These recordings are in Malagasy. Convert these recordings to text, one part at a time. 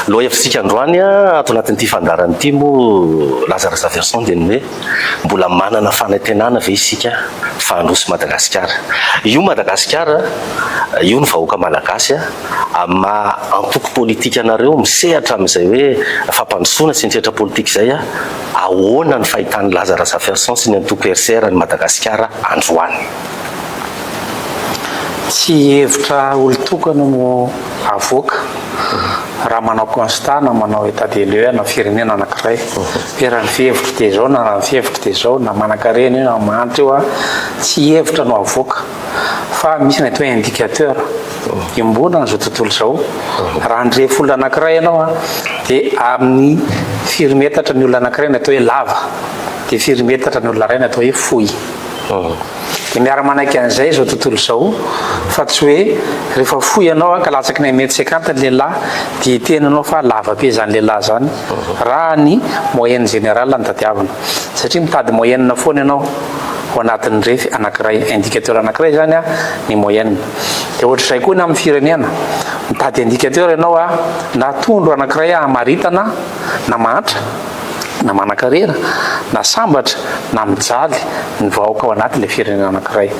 loha hevisika androany a ato anatin'ity fandarany ity moa Lazarus Averson dia ny hoe mbola manana fanantenana ve isika fahandroso Madagasikara. Io Madagasikara io ny vahoaka malagasy ama antoko politika anareo misehatra amin'izay hoe fampandrosoana sy ny sehatra politika izay ahoana ny fahitan'ny Lazarus Averson sy ny antoko RCR ny Madagasikara androany. Tsy hevitra olon-tokana no avoaka raha manao constat na manao état des lieux na firenena anankiray hoe raha ny fihevitra dia zao na raha ny fihevitra dia zao na manan-karena io na manitra io tsy hevitra no avoaka fa misy ny atao hoe indicateur imbona n'izao tontolo izao. Raha ndrefy olona anankiray ianao dia amin'ny firimetatra ny olona anankiray ny atao hoe lava dia firimetatra ny olona iray ny atao hoe fohy. Dia miara-manaiky an'izay izao tontolo izao fa tsy hoe rehefa fohy ianao ka latsaky ny 1m50 ny lehilahy dia itenanao fa lava be zany lehilahy zany raha ny moyenne générale ny tadiavina satria mitady moyenne foana ianao ao anatin'ny refy anankiray indicateur anankiray zany ny moyenne. Dia ohatr'izay koa ny amin'ny firenena mitady indicateur ianao na tondro anankiray hamaritana na mantra na manan-karena na sambatra na mijaly ny vahoaka ao anaty ilay firenena anankiray.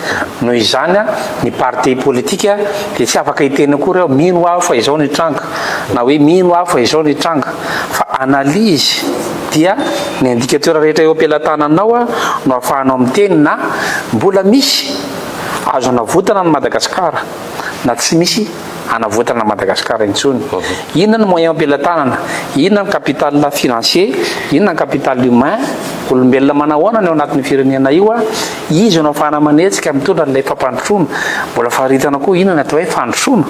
Noho izany ny parti politika dia tsy afaka hiteny akory mino aho fa izao ny tranga na hoe mino aho fa izao ny tranga fa analyse dia ny indicateur rehetra eo am-pelatananao no ahafahanao miteny na mbola misy azo anavotana ny Madagasikara na tsy misy anavotana Madagasikara intsony. Inona ny moyen am-pelatanana, inona ny capital financier, inona ny capital humain, olombelona manahoana ny ao anatin'ny firenena io izy no ahafahana manetsika mitondra n'ilay fampandrosoana. Mbola faharitana koa inona ny atao hoe fandrosoana.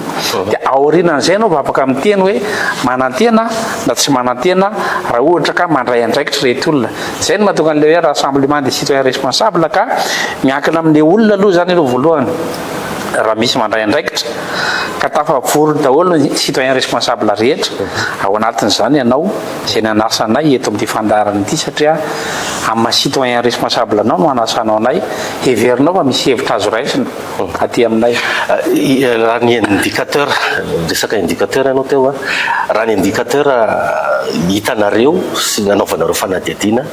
Dia aorianan'izay anao afaka miteny hoe manantena na tsy manantena raha ohatra ka mandray andraikitra rehetra olona. Izay no mahatonga an'ilay hoe rassemblement des citoyens responsables ka miankina amin'ilay olona aloha zany ireo voalohany. Raha misy mandray andraikitra ka tafavory daholo ny citoyen responsable rehetra ao anatin'izany ianao izay ny anasanay eto amin'ity fandarana ity satria amin'ny citoyen responsable anao no anasanao anay heverinao fa misy hevitra azo raisina aty aminay. Raha ny indicateur resaka indicateur ianao teo raha ny indicateur hitanareo sy nanaovanareo fanadihadiana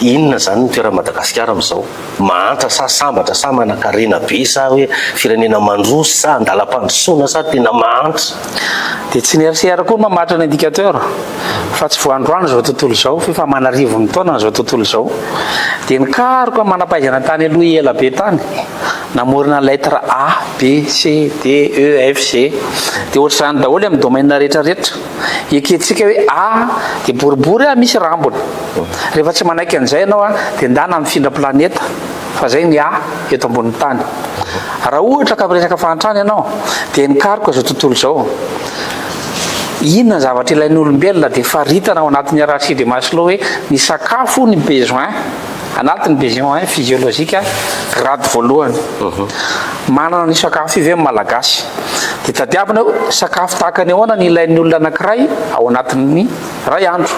inona zany ny toera Madagasikara amin'izao mahantra sa sambatra sa manan-karena be sa hoe firenena mandroso sa andalam-pandrosoana sa tena mahantra. Dia tsy ny RCR koa mamatra ny indicateur fa tsy voandroany izao tontolo izao fa manarivo ny taona izao tontolo izao. Dia ny karoka manampaizana tany aloha ela be tany namorina lettre A, B, C, D, E, F, G dia ohatr'izany daholo amin'ny domaine rehetrarehetra. Eketsika hoe A dia boribory misy rambony rehefa tsy manaiky an'izay ianao dia ndana mifindra planeta fa zay ny A eto ambonin'ny tany. Raha ohatra ka resaka fahantrana ianao dia nikaroka izao tontolo izao inona ny zavatra ilain'ny olombelona dia faritana ao anatin'ny hiérarchie de Maslow hoe ny sakafo ny besoin anatin'ny besoin physiologique grade voalohany. Manana ny sakafo io ve malagasy dia tadiavina sakafo tahaka ny ahoana ny ilain'ny olona anankiray ao anatin'ny ray andro.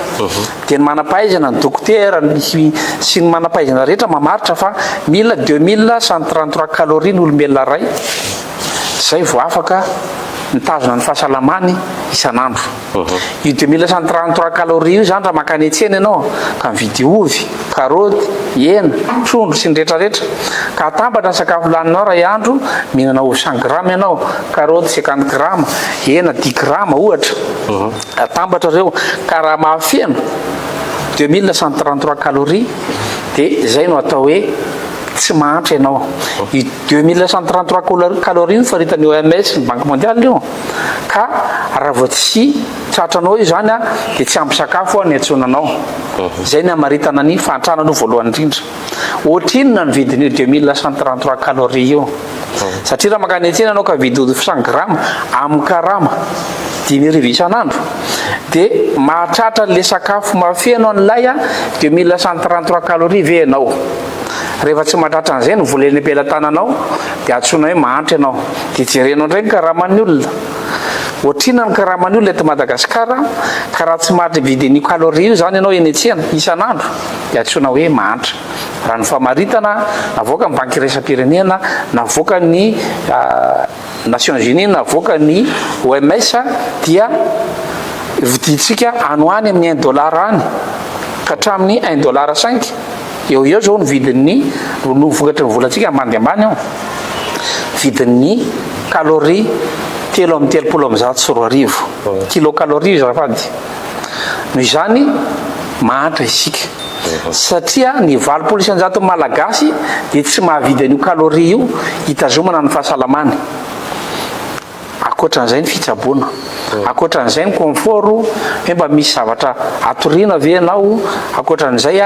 Dia ny manampahaizana ny dokotera sy ny manampahaizana rehetra mamaritra fa mila 2133 calories ny olombelona ray zay vao afaka mitazona ny fahasalamany isan'andro. Io 2133 calories io zany raha makany an-tsena ianao ka mividy ovy, karaoty, hena, trondro sy ny rehetrarehetra ka atambatra ny sakafo laninao ray andro mihinana ovy 100 grammes ianao, karaoty 50 grammes, hena 10 grammes ohatra atambatra reo ka raha mahafeno 2133 calories dia zay no atao hoe tsy mahantra ianao. I 2133 calories no faritan'ny OMS ny Banque mondiale io ka raha vao tsy tratranao io zany dia tsy ampy sakafo ny antsonanao. Zay ny amaritana ny fahantrana voalohany indrindra. Ohatrinona ny vidin'io 2133 calories io satria raha makany an-tsena anao ka vidy 100 grammes amin'ny karama 10,000 isan'andro dia mahatratra le sakafo mafeno an'ilay 2133 calories ve ianao. Rehefa tsy mahatratra an'izay no volen'ny am-pelatananao dia antsoina hoe mahantra ianao dia jerenao indray ny karaman'ny olona. Ohatrina ny karaman'ny olona eto Madagasikara ka raha tsy mahatra vidin'io calories io zany ianao eny an-tsena isan'andro dia antsoina hoe mahantra. Raha ny famaritana navoaka ny banky iraisam-pirenena navoaka ny Nations Unies navoaka ny OMS dia viditsika anoany amin'ny $1 any ka hatramin'ny $1.5 eo zao ny vidin'ny no vokatry ny volatsika ambany ambany ao vidin'ny calorie 3.30 kilocalorie zafady noho izany mahantra isika satria ny 20% malagasy dia tsy mahavidy an'io calorie io hitazomana ny fahasalamany akoatran'izay ny fitsaboana akoatran'izay ny confort hoe mba misy zavatra atoriana ve anao akoatran'izay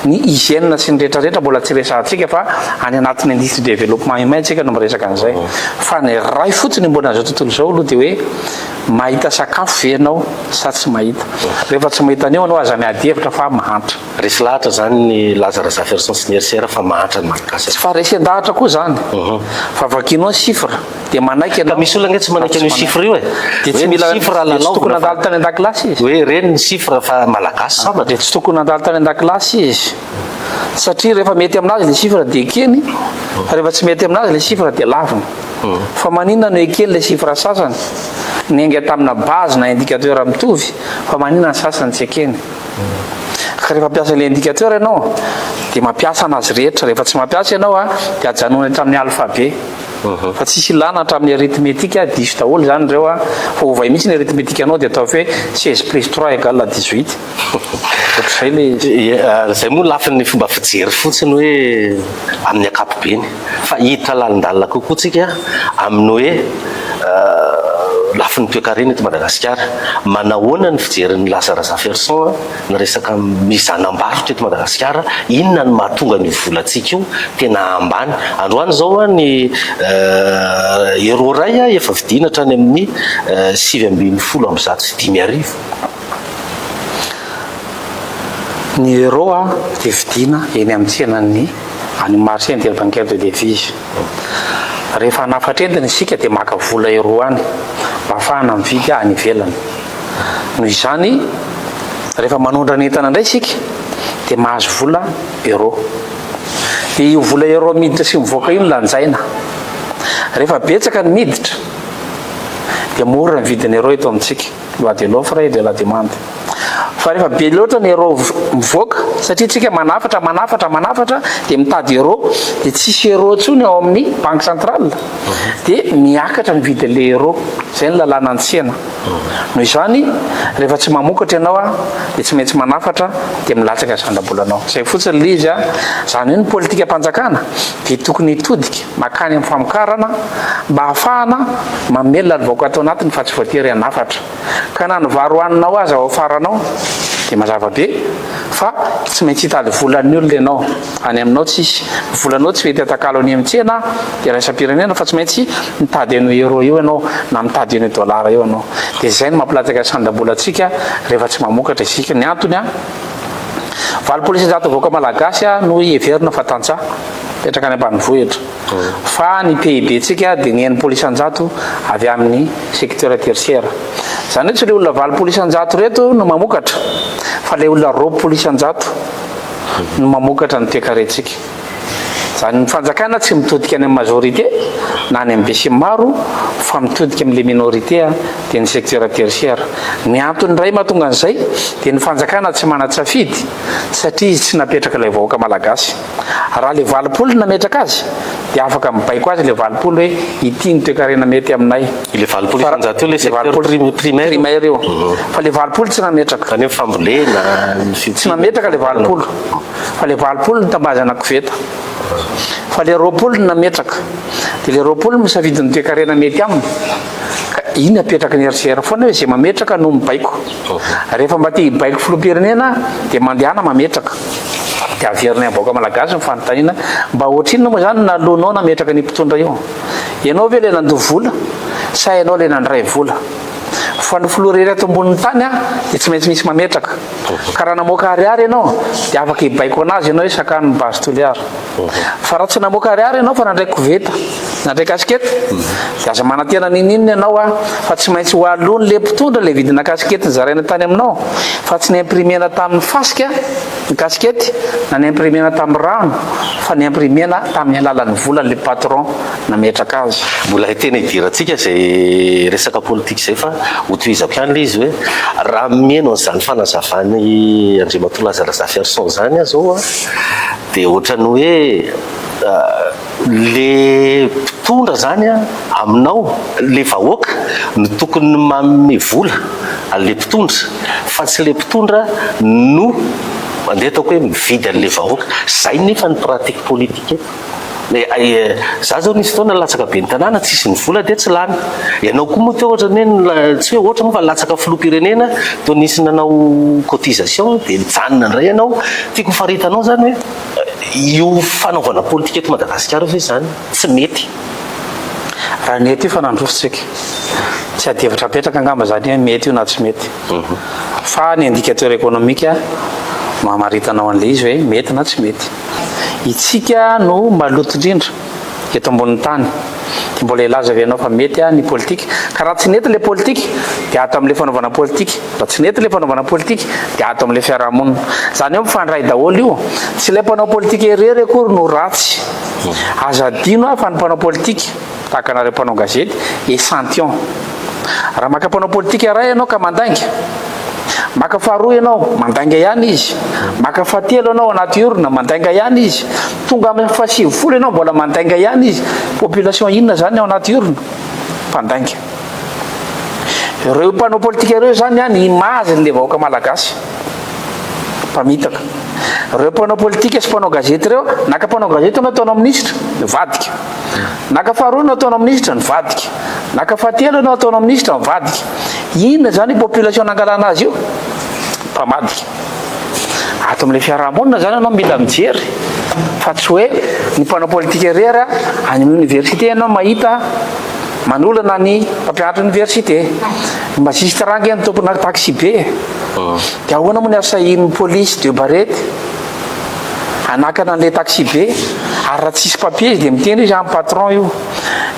ny hygiène sy ny rehetrarehetra mbola tsy resantsika fa any anatin'ny industrie développement humain tsika no miresaka an'izay fa ny ray fotsiny mbona zao tontolo zao aloha dia hoe mahita sakafo ve anao sa tsy mahita rehefa tsy mahita aneo anao aza miady hevitra fa mahantra resy lahatra zany ny Lazare Zaferson sy ny RCR fa mahantra ny malagasy tsy fa resy an-dahatra koa zany fa vakinao chiffre dia manaiky ka misy olona tsy manaiky an'io chiffre io dia tsy mila chiffre tokony andalo tany an-dakilasy izy hoe reny ny chiffre fa malagasy sambatra dia tsy tokony andalo tany an-dakilasy izy satria rehefa mety aminazy le chiffre dia kely rehefa tsy mety aminazy le chiffre dia laviny fa maninona no ekely le chiffre sasany ny ainga tamina base na indicateur mitovy fa maninona ny sasany tsy ekeny ka rehefa mampiasa le indicateur ianao dia mampiasa anazy rehetra rehefa tsy mampiasa ianao dia ajanona hatramin'ny alphabet fa tsisy ilana hatramin'ny arithmétique diso daholo zany reo fa ovay mihitsy ny arithmétique anao dia atao hoe 16 plus 3 égale 18 ohatr'izay le zay moa lafin'ny fomba fijery fotsiny hoe amin'ny akapobeny fa hiditra lalindalina kokoa tsika amin'ny hoe lafin'ny toe-karena eto Madagasikara manahoana ny fijerin'ny Lazare Zaferson ny resaka mizanam-barotra eto Madagasikara inona ny mahatonga ny volantsika io tena ambany androany zao ny euro ray efa vidina hatrany amin'ny 7.5 ny euro dia vidina eny amin'ny tsenany any marché interbancaire de devise rehefa hanafatrentiny isika dia maka vola euro any mba ahafahana mividy any ivelany noho izany rehefa manondrana entana indray isika dia mahazo vola euro dia io vola euro miditra sy mivoaka io no lanjaina rehefa betsaka ny miditra dia mora ny vidiny euro eto amintsika loi de l'offre et de la demande fa rehefa be loatra ny euro mivoaka satria tsika manafatra dia mitady euro dia tsisy euro ntsony ao amin'ny banque centrale dia miakatra ny vidin'le euro zay ny lalàna ny tsena noho izany rehefa tsy mamokatra ianao dia tsy maintsy manafatra dia milatsaka zandam-bolanao zay fotsiny le izy zany hoe ny politika mpanjakana dia tokony hitodika makany amin'ny famokarana mba ahafahana mamelona ny vahoaka atao anatiny fa tsy voatery hanafatra ka na ny varo haninao azy ao afaranao dia mazava be fa tsy maintsy hitady volan'ny olona ianao any aminao tsisy volanao tsy mety atakalo any amin'ny tsena dia raisam-pirenena fa tsy maintsy mitady an'io euro io ianao na mitady an'io dollara io ianao dia zay no mampilatsaka sandam-bolantsika rehefa tsy mamokatra isika ny antony 20% voaka malagasy no everina fa tantsaha petraka any ambanivohitra fa ny PIB tsika dia ny 1% avy amin'ny secteur tertiaire zany hoe tsy le olona 20% reto no mamokatra fa le olona 20% no mamokatra ny toe-karentsika zany ny fanjakana tsy mitodika any amin'ny majorité na any amin'ny be sy maro fa mitodika amin'le minorité dia ny secteur tertiaire ny antony ray mahatonga an'izay dia ny fanjakana tsy mana-tsafidy satria izy tsy napetraka ilay vahoaka malagasy raha le 20 nametraka azy dia afaka mibaiko azy le 20 hoe ity ny toe-karena mety aminay le 20% le secteur primaire io fa le 20 tsy nametraka any fambolena tsy nametraka le 20 fa le 20 ny tambazana koveta fa le 20 nametraka dia le 20 misafidy ny toe-karena mety aminy ka iny apetraka ny RCR foana hoe zay mametraka no mibaiko rehefa mba tia hibaiko filoham-pirenena dia mandehana mametraka dia averina avaoaka malagasy ny fanontaniana mba ohatrinona moa zany nalonao nametraka ny mpitondra io ianao ve le nandoha vola sa ianao le nandray vola fa ny filoha rehetra ambonin'ny tany dia tsy maintsy misy mametraka ka raha namoaka ariary ianao dia afaka hibaiko anazy ianao hoe sakano ny base toliara fa raha tsy namoaka ariary ianao fa nandray koveta nandray kasikety de aza manantena ninina ianao a fa tsy maintsy ho alohany le mpitondra le vidina kasikety ny zaraina tany aminao fa tsy ny imprimena tamin'ny fasika ny kasikety na ny imprimena tamin'ny rano fa ny imprimena tamin'ny alalan'ny volany le patron nametraka azy. Mbola tena idirantsika zay resaka politika zay fa hotoizako ihany le izy hoe raha mieno an'izany fanazavany Andriamatoa Lazara Zafiarson zany zao a dia ohatrany hoe le mpitondra zany a aminao le vahoaka no tokony manome vola an'le mpitondra fa tsy le mpitondra no mandeha ataoko hoe mividy an'le vahoaka. Zay nefa ny pratique politique za zao nisy fotoana latsaka be ny tanàna tsisy ny vola dia tsy lany. Ianao koa moa teo ohatrany hoe tsy hoe ohatra moa fa latsaka filoham-pirenena to nisy nanao cotisation dia mijanona indray ianao. Tiako faritanao zany hoe io fanaovana politika eto Madagasikara ve zany tsy mety? Raha nety io fa nandrofitsika tsy adevatra apetraka angamba zany hoe mety io na tsy mety fa ny indicateur économique mamaritanao an'le izy hoe mety na tsy mety. Itsika no maloto indrindra eto ambonin'ny tany dia mbola ilaza avy anao fa mety ny politika ka raha tsy nety le politika dia ato amin'le fanaovana politika, raha tsy nety le fanaovana politika dia ato amin'le fiarahamonina. Zany hoe mifandray daholo io, tsy le mpanao politika erery akory no ratsy. Aza adino fa ny mpanao politika tahaka anareo mpanao gazety échantillon. Raha maka mpanao politika iray ianao ka mandainga, maka faharoa ianao mandainga ihany izy, maka fahatelo ianao anaty orona mandainga ihany izy, tonga amin'ny fahasivifolo ianao mbola mandainga ihany izy. Population inona zany ao anaty orona? Mpandainga. Ireo mpanao politika ireo zany ny imaziny le vahoaka malagasy mpamitaka. Ireo mpanao politika sy mpanao gazety ireo, naka mpanao gazety no ataonao ministra nivadika, naka faharoa no ataonao ministra nivadika, naka fahatelo no ataonao ministra nivadika. Inona zany population nangalana azy io? Mpamadika. Ato amin'le fiarahamonina zany ianao mila mijery fa tsy hoe ny mpanao politika irery any amin'ny université ianao mahita manolana ny mpampianatra université, magistrat nge ny tompona taxi be dia ahoana moa ny asahin'ny police de barety anakana an'le taxi be ary raha tsisy papier izy dia miteny izy amin'ny patron io.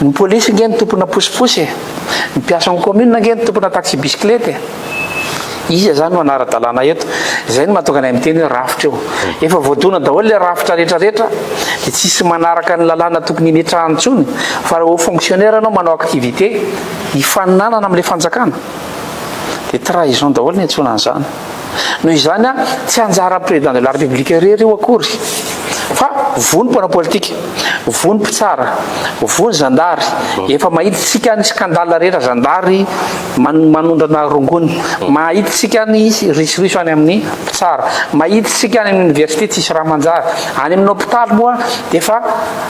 Ny police nge ny tompona posiposy, ny mpiasan'ny commune nge ny tompona taxi bicyclette. Iza zany no anara-dalàna eto. Zay no mahatonga anay miteny hoe rafitra eo. Efa voadona daholo le rafitra rehetrarehetra dia tsisy manaraka ny lalàna tokony imetrahany intsony fa raha ho fonctionnaire anao manao activité hifaninanana amin'le fanjakana dia trahison daholo ny antsoina an'izany. Noho izany tsy anjara président de la république irery io akory fa vony mpanao politika, vony mpitsara, vony zandary. Efa mahititsika ny scandale rehetra zandary manondrana rongony, mahititsika ny risoriso any amin'ny mpitsara, mahititsika any amin'ny université tsisy raha manjary. Any amin'ny hôpitaly moa dia efa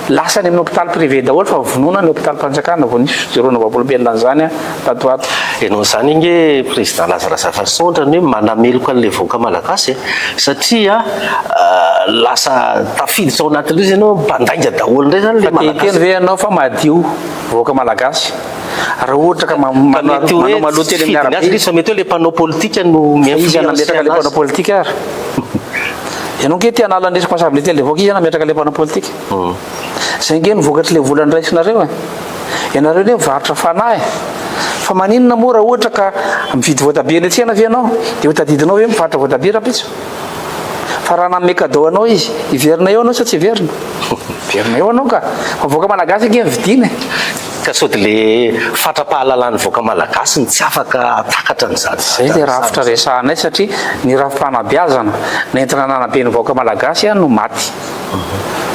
lasa any amin'ny hôpitaly privé daholo fa vonona ny hôpitaly mpanjakana vao nisy fijeroana vahaolom-belona an'izany tatoato. Ianao zany nge président Lazara Zafiarson ohatrany hoe manameloka an'le vahoaka malagasy satria lasa tafiditra ao anatin'io izy ianao mpandainga daholo indray zany le malagasy. Teny ve ianao fa madio vahoaka malagasy raha ohatra ka manao maloto eny amin'ny arabe fa mety hoe le mpanao politika no izy nametraka le mpanao politika ary ianao nge ty hanala ny responsabilité le vahoaka izy nametraka le mpanao politika. Zay nge nivokatry le volany raisinareo ianareo ne mivarotra fanahy fa maninona moa raha ohatra ka mividy voatabia eny an-tsena ve ianao dia ho tadidinao hoe mivarotra voatabia rapitso fa raha nanome cadeau anao izy hiverina eo anao sa tsy hiverina? Hiverina eo anao ka fa vahoaka malagasy nge mividina ka sody le fatra-pahalalan'ny vahoaka malagasy ny tsy afaka takatra n'izany. Zay le rafitra resahanay satria ny rafi-panabeazana nentina nanabe ny vahoaka malagasy no maty.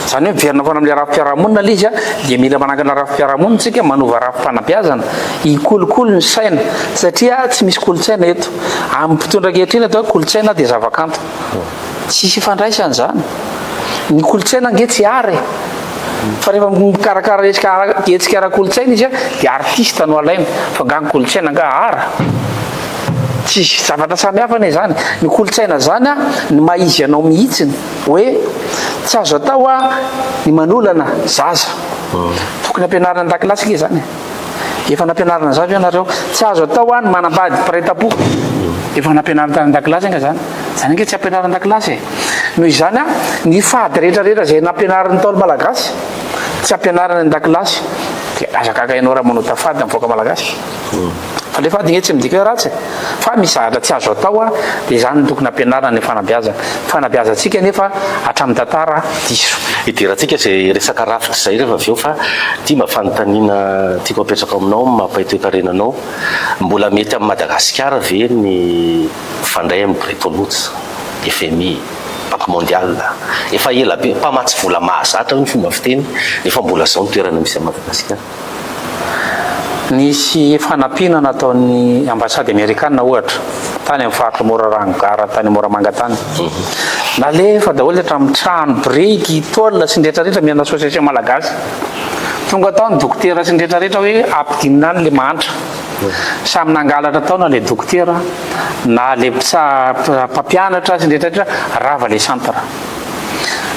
Zany hoe miverina foana amin'le rafi-piarahamonina le izy dia mila manangana rafi-piarahamonina tsika manova rafi-panabeazana hikolokolo ny saina satria tsy misy kolotsaina eto amin'ny mpitondra ankehitriny atao hoe kolotsaina dia zavakanto tsisy ifandraisany zany. Ny kolotsaina nge tsy ary fa rehefa mikarakara hetsika ara-kolotsaina izy dia artiste no alaina fa nga ny kolotsaina nga ara tsisy zavatra samihafa ne zany. Ny kolotsaina zany ny maizy anao mihitsiny hoe tsy azo atao ny manolana zaza tokony ampianarana an-dakilasy nge zany. Efa nampianarana zavy ianareo tsy azo atao ny manambady prêt-à-pot efa nampianarana tany an-dakilasy nga zany. Zany nge tsy ampianarana an-dakilasy noho izany ny fady rehetrarehetra zay nampianarany taolo malagasy tsy ampianarana an-dakilasy azakaka ianao raha manao tafady amivoaka malagasy fa le fady igny tsy midika hoe ratsy fa misy zahatra tsy azo atao a dia zany no tokony ampianarana ny fanabeazantsika nefa hatramin'ny tantara diso idirantsika zay resaka rafitra zay rehefa avy eo fa tia mafanontaniana tiako apetraka aminao mampahitoekarenanao mbola mety amin'ny Madagasikara ve ny fandray amin'ny Bretton-Woods FMI Banque mondiale efa ela be mpamatsy vola mahazatra ny fomba fiteny nefa mbola zao ny toerana misy amin'ny Madagasikara. Nisy fanampiana nataon'ny ambasady amerikanina ohatra tany amin'ny faritra Morarangara tany Moramanga tany nalefa daholo hatramin'ny trano briky tôle sy ny rehetrarehetra miana association malagasy tonga tao ny dokotera sy ny rehetrarehetra hoe ampidinina any le mantra samy nangalatra tao na le dokotera na le mpampianatra sy ny rehetrarehetra rava le centre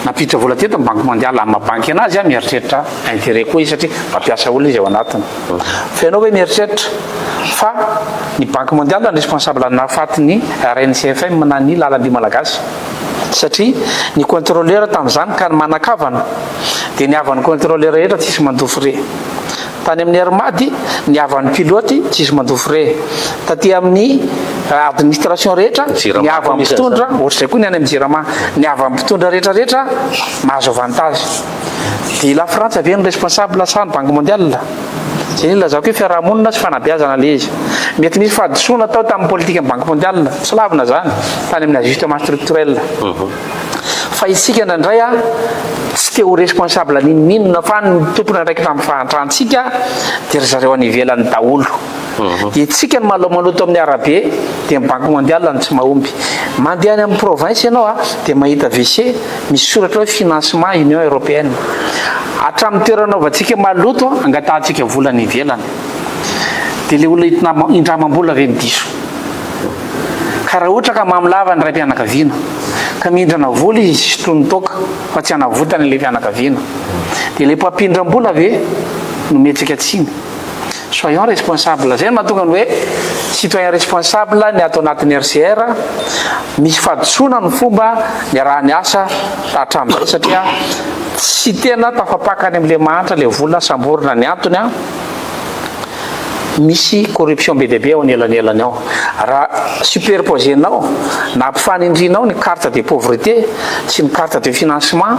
napiditra vola teto Banque mondiale amin'ny banky anazy mieritreritra intérêt koa izy satria mampiasa olona izy ao anatiny fa ianao hoe mieritreritra fa ny Banque mondiale ny responsable nafaty ny RNCFM na ny lalam-by malagasy satria ny contrôleur tamin'izany ka ny manakavana dia ny havan'ny contrôleur rehetra tsisy mandofo re tany amin'ny armady ny havan'ny piloty tsisy mandofo re taty amin'ny administration rehetra ny havan'ny mpitondra ohatr'izay koa ny any amin'ny jirama ny havan'ny mpitondra rehetrarehetra mahazo avantage dia la France avy ny responsable sany Banque mondiale zay lazako hoe fiarahamonina sy fanabeazana le izy mety misy fahadisoana tao tamin'ny politika Banque mondiale tsy lavina zany tany amin'ny ajustement structurel fa isika ndraindray a tsy te ho responsable ninona fa ny tompona ndraiky tamin'ny fahantrahantsika dia ry zareo any ivelany daholo dia tsika ny malomaloto amin'ny arabe dia Banque mondiale ny tsy mahomby mandeha any amin'ny province ianao a dia mahita WC misy soratra hoe financement Union européenne hatramin'ny toerana ovantsika maloto angatantsika vola ny ivelany dia le olona indramam-bola ve midiso ka raha ohatra ka mamilava ny ray mpianakaviana ka mihindrana vola izy sy tony toka fa tsy hanavotany le mpianakaviana dia le mpampindram-bola ve no metsika tsiny soyons responsable zay mahatonga ny hoe citoyen responsable ny atao anatin'ny RCR misy fahadisoana ny fomba ny raha ny asa hatramin'izay satria tsy tena tafapakany amin'le mahantra le vola samborina ny antony a misy corruption be dia be ao anelany ao raha superposenao na ampifanindrinao ny carte de pauvreté sy ny carte de financement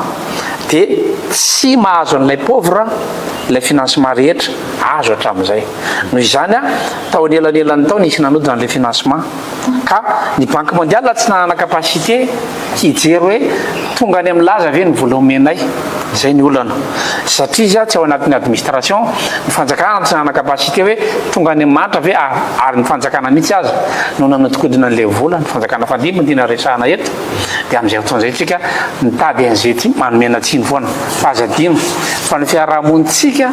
dia tsy mahazo an'ilay pauvre ilay financement rehetra azo hatramin'izay noho izany a tao anelany tao nisy nanodina n'ilay financement ka ny Banque mondiale tsy nanana capacité hijery hoe tonga any amin'ny laza ve ny vola omenay zay ny olana satria izy tsy ao anatin'ny administration ny fanjakana tsy nanana capacité hoe tonga any amin'ny mantra ve ary ny fanjakana mihitsy aza no nanodikodina an'ilay vola ny fanjakana fandimby ndina resahana eto dia amin'izay fotoan'izay tsika nitady an'izay ty manomena tsiny foana fa aza dino fa ny fiarahamonitsika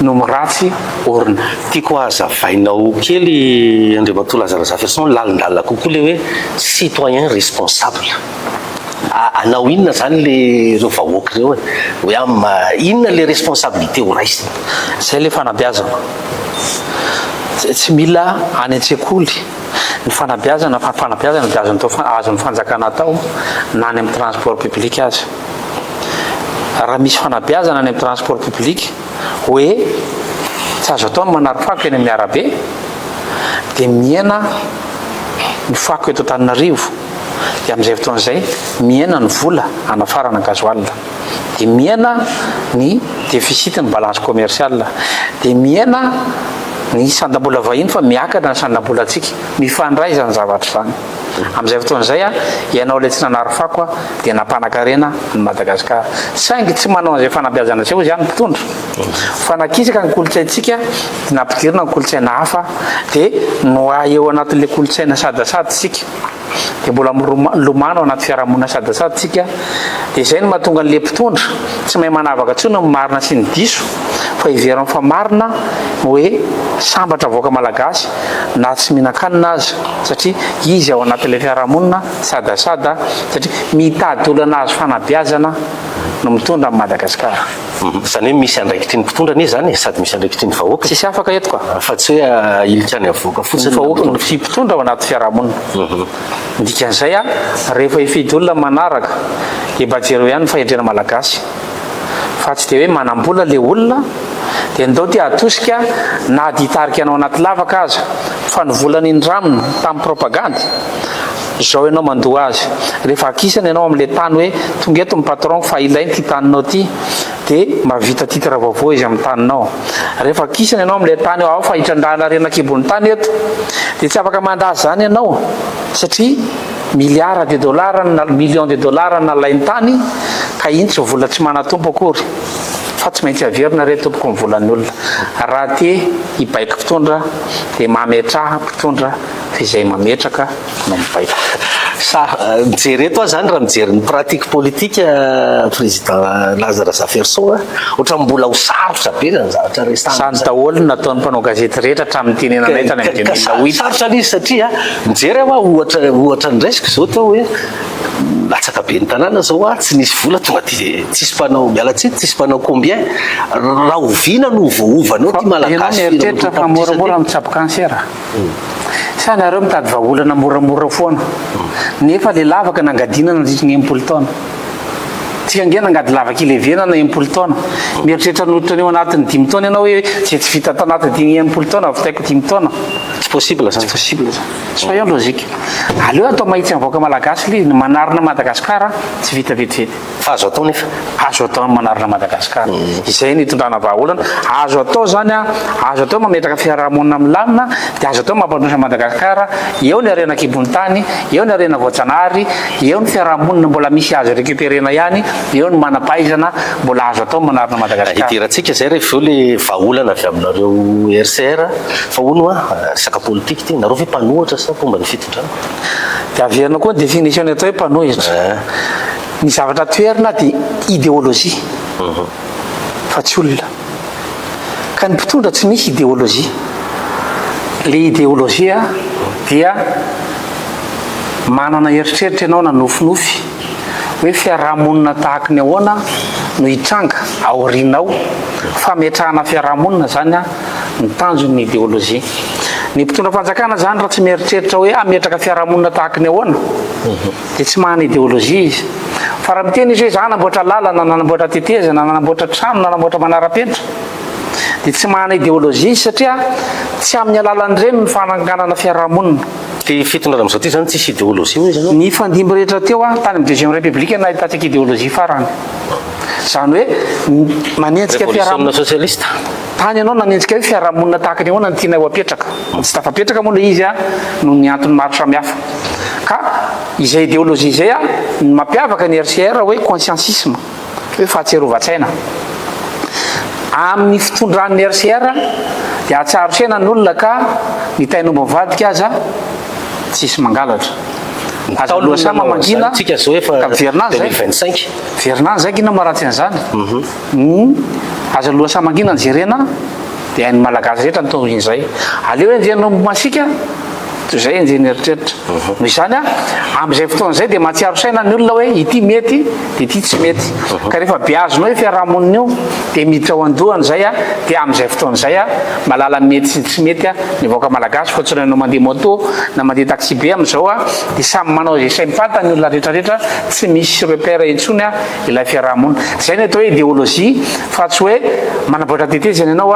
no miratsy orina tiako hazavainao kely Andriamatoa Lazare Zafinson lalindalina kokoa le hoe citoyen responsable anao inona zany le reo vahoaka reo hoe inona le responsabilité ho raisiny zay le fanabeazana tsy mila any an-tsekoly ny fanabeazana dia azon'ny fanjakana tao na any amin'ny transport public azy raha misy fanabeazana any amin'ny transport public hoe tsy azo atao ny manary fako eny amin'ny arabe dia miena ny fako eto Antananarivo dia amin'izay fotoan'izay miena ny vola anafarana gasoil dia miena ny déficit ny balance commerciale dia miena ny sandam-bola vahiny fa miakatra ny sandam-bola atsika mifandray zany zavatra zany amin'izay fotoan'izay a ianao le tsy nanary fako a dia nampanakarena ny Madagasikara saingy tsy manao an'izay fanabeazana tsy ho izy ihany mpitondra fa nakisaka ny kolotsaintsika dia nampidirina ny kolotsaina hafa dia noa eo anatin'le kolotsaina sadasady tsika dia mbola milomano anaty fiarahamonina sadasady tsika dia izay no mahatonga an'le mpitondra tsy mahay manavaka tsony ny marina sy ny diso fa iverany fa marina hoe sambatra voaka malagasy na tsy mihinan-kanina azy satria izy ao anatin'ilay fiarahamonina sadasada satria mitady olana azo fanabeazana no mitondra amin'ny Madagasikara zany hoe misy andraikitry ny mpitondra anie zany sady misy andraikitry ny vahoaka tsisy afaka eto ka fa tsy hoe ilika any avoaka fotsiny vahoaka ny mpitondra ao anaty fiarahamonina dikan'izay a rehefa ifidy olona manaraka dia mba jereo ihany ny fahendrena malagasy fa tsy de hoe manam-bola le olona de ndao ty atosika na ditarika anao anaty lavaka aza fa nivolany indramina tamin'ny propagande zao ianao mandoa azy rehefa akisana ianao am'le tany hoe tonga eto my patron fa ilainy ty taninao ty de mavita titre vaovao izy amin'ny taninao rehefa akisana ianao am'le tany ao fa hitrandrana renakibon'ny tany eto de tsy afaka mandazy zany ianao satria milliard de dollars na million de dollars nalainy tany ka iny tsy vola tsy manatompo akory fa tsy maintsy averina re tompoko mivolan'ny olona raha te hibaika mpitondra de mametraha mpitondra fa izay mametraka no mibaika mijery eto a zany raha mijery ny pratique politique président Lazare Zaferson ohatra mbola ho sarotra be zany zavatra resany daholo nataon'ny mpanao gazety rehetra hatramin'ny tenenana etany amin'ny 2008 sarotra n'izy satria mijery aho ohatra ny resaka zao tao hoe latsaka be ny tanàna zao tsy nisy vola tonga de tsisy mpanao mialatsy tsisy mpanao combien raha ovina no voovanao ty malagasy eritreritra fa moramora mitsabo cancer sa nareo mitady vahaolana moramora foana nefa le lavaka nangadinana nandritra ny 10 taona tsika nge nangady lavaka ilevena na 10 taona mieritreritra noditra aneo anatin'ny 10 taona ianao hoe tsy vita tanatin'ny 10 taona avitaiko 10 taona tsy possible zany possible zany soyons logique aleo atao mahitsy avoaka malagasy le manarina Madagasikara tsy vita vetivety fa azo atao nefa azo atao manarina Madagasikara izay nitondrana vahaolana azo atao zany azo atao mametraka fiarahamonina milamina de azo atao mampandrosa Madagasikara eo ny arenakibon'ny tany eo ny arena voatsanahary eo ny fiarahamonina mbola misy azo récupérena ihany eo ny manapaizana mbola azo atao manarina Madagasikara idiratsika zay rehefa le vahaolana avy aminareo RCR fa ono resaka politique ty nareo ve mpanohatra sa fomba ny fitondrana de averina koa définition atao hoe mpanohitra ny zavatra toerina de idéologie fa tsy olona ka ny mpitondra tsy misy idéologie le idéologie dia manana eritreritra ianao na nofinofy hoe fiarahamonina tahaka ny ahoana no hitranga aorinao fametrahana fiarahamonina zany ny tanjon'ny idéologie ny mpitondra fanjakana zany raha tsy mieritreritra hoe ametraka fiarahamonina tahaka ny ahoana de tsy mahana idéologie izy fa raha miteny izy hoe za nanamboatra lalana nanamboatra tetezana nanamboatra trano nanamboatra manara-penitra de tsy mahana idéologie izy satria tsy amin'ny alalan'ireny ny fananganana fiarahamonina ty fitondrana am'izao ty zany tsisy idéologie hoy zany ny fandimby rehetra teo tany amin'ny deuxième république nahitatsika idéologie farany zany hoe manenjika fiarahamonina socialiste tany ianao nanenjika hoe fiarahamonina tahaka ny ahoana ny tiana ho apetraka tsy tafapetraka moa le izy no ny antony maro samihafa ka izay idéologie zay ny mampiavaka ny RCR hoe consciencisme hoe fahatserovan-tsaina amin'ny fitondran'ny RCR de atsaro sena ny olona ka ny tainombo mivadika aza tsisy mangalatra azaloasa mamangina ka verinany zay kina maratsy an'izany aza loasa mangina ny jerena de hain'ny malagasy rehetra ny tongin'izay aleo enjenao masika toy zay enjeny eritreritra no izany am'izay fotoana zay de matsiaro saina ny olona hoe ity mety de ity tsy mety ka rehefa biazonao hoe fiarahamonina io de miditra ao andohany zay de am'izay fotoana zay malala mety sy tsy mety ny vaoaka malagasy fa tsoranao mandeha moto na mandeha taxi be am'izao de samy manao zay say mifanta ny olona rehetrarehetra tsy misy repère intsony ilay fiarahamonina zay ny atao hoe idéologie fa tsy hoe manamboatra tetezana ianao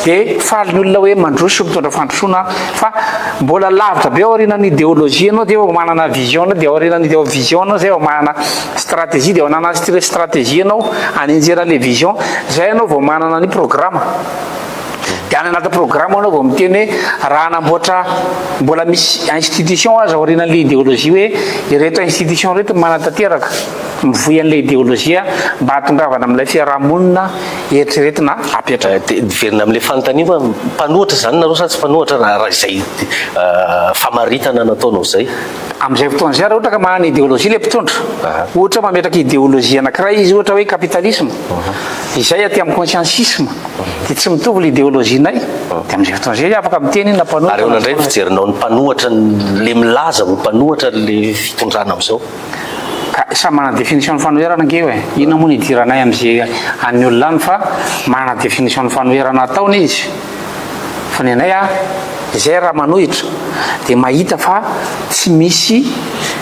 de faly ny olona hoe mandroso mitondra fandrosoana fa mbola lavitra be aorinan'ny idéologie anao de manana vision de aorinan'ny vision anao zay manana stratégie de manana stratégie anao anenjera le vision zay anao vao manana ny programme de any anaty programme anao vao miteny hoe raha anamboatra mbola misy institution aza aorinan'le idéologie hoe ireto institution reto manatateraka mivoy an'le idéologie mba hatongavana amin'ilay fiarahamonina eritreretina apetraka verina amin'le fanontaniana mpanohatra zany nareo sa tsy mpanohatra raha izay famaritana nataonao zay am'izay fotoana zay raha ohatra ka mahana idéologie le mpitondra ohatra mametraka idéologie anankiray izy ohatra hoe capitalisme izay aty amin'ny consciencisme de tsy mitovy l'idéologie nay de am'izay fotoana zay afaka miteny na mpanohatra ary nandray fijerinao ny mpanohatra le milaza ho mpanohatra le fitondrana am'izao ka samy manana définition ny fanoherana nge hoe ino moa ny idiranay am'izay an'ny olona any fa manana définition ny fanoherana ataony izy fa ny anay zay raha manohitra dia mahita fa tsy misy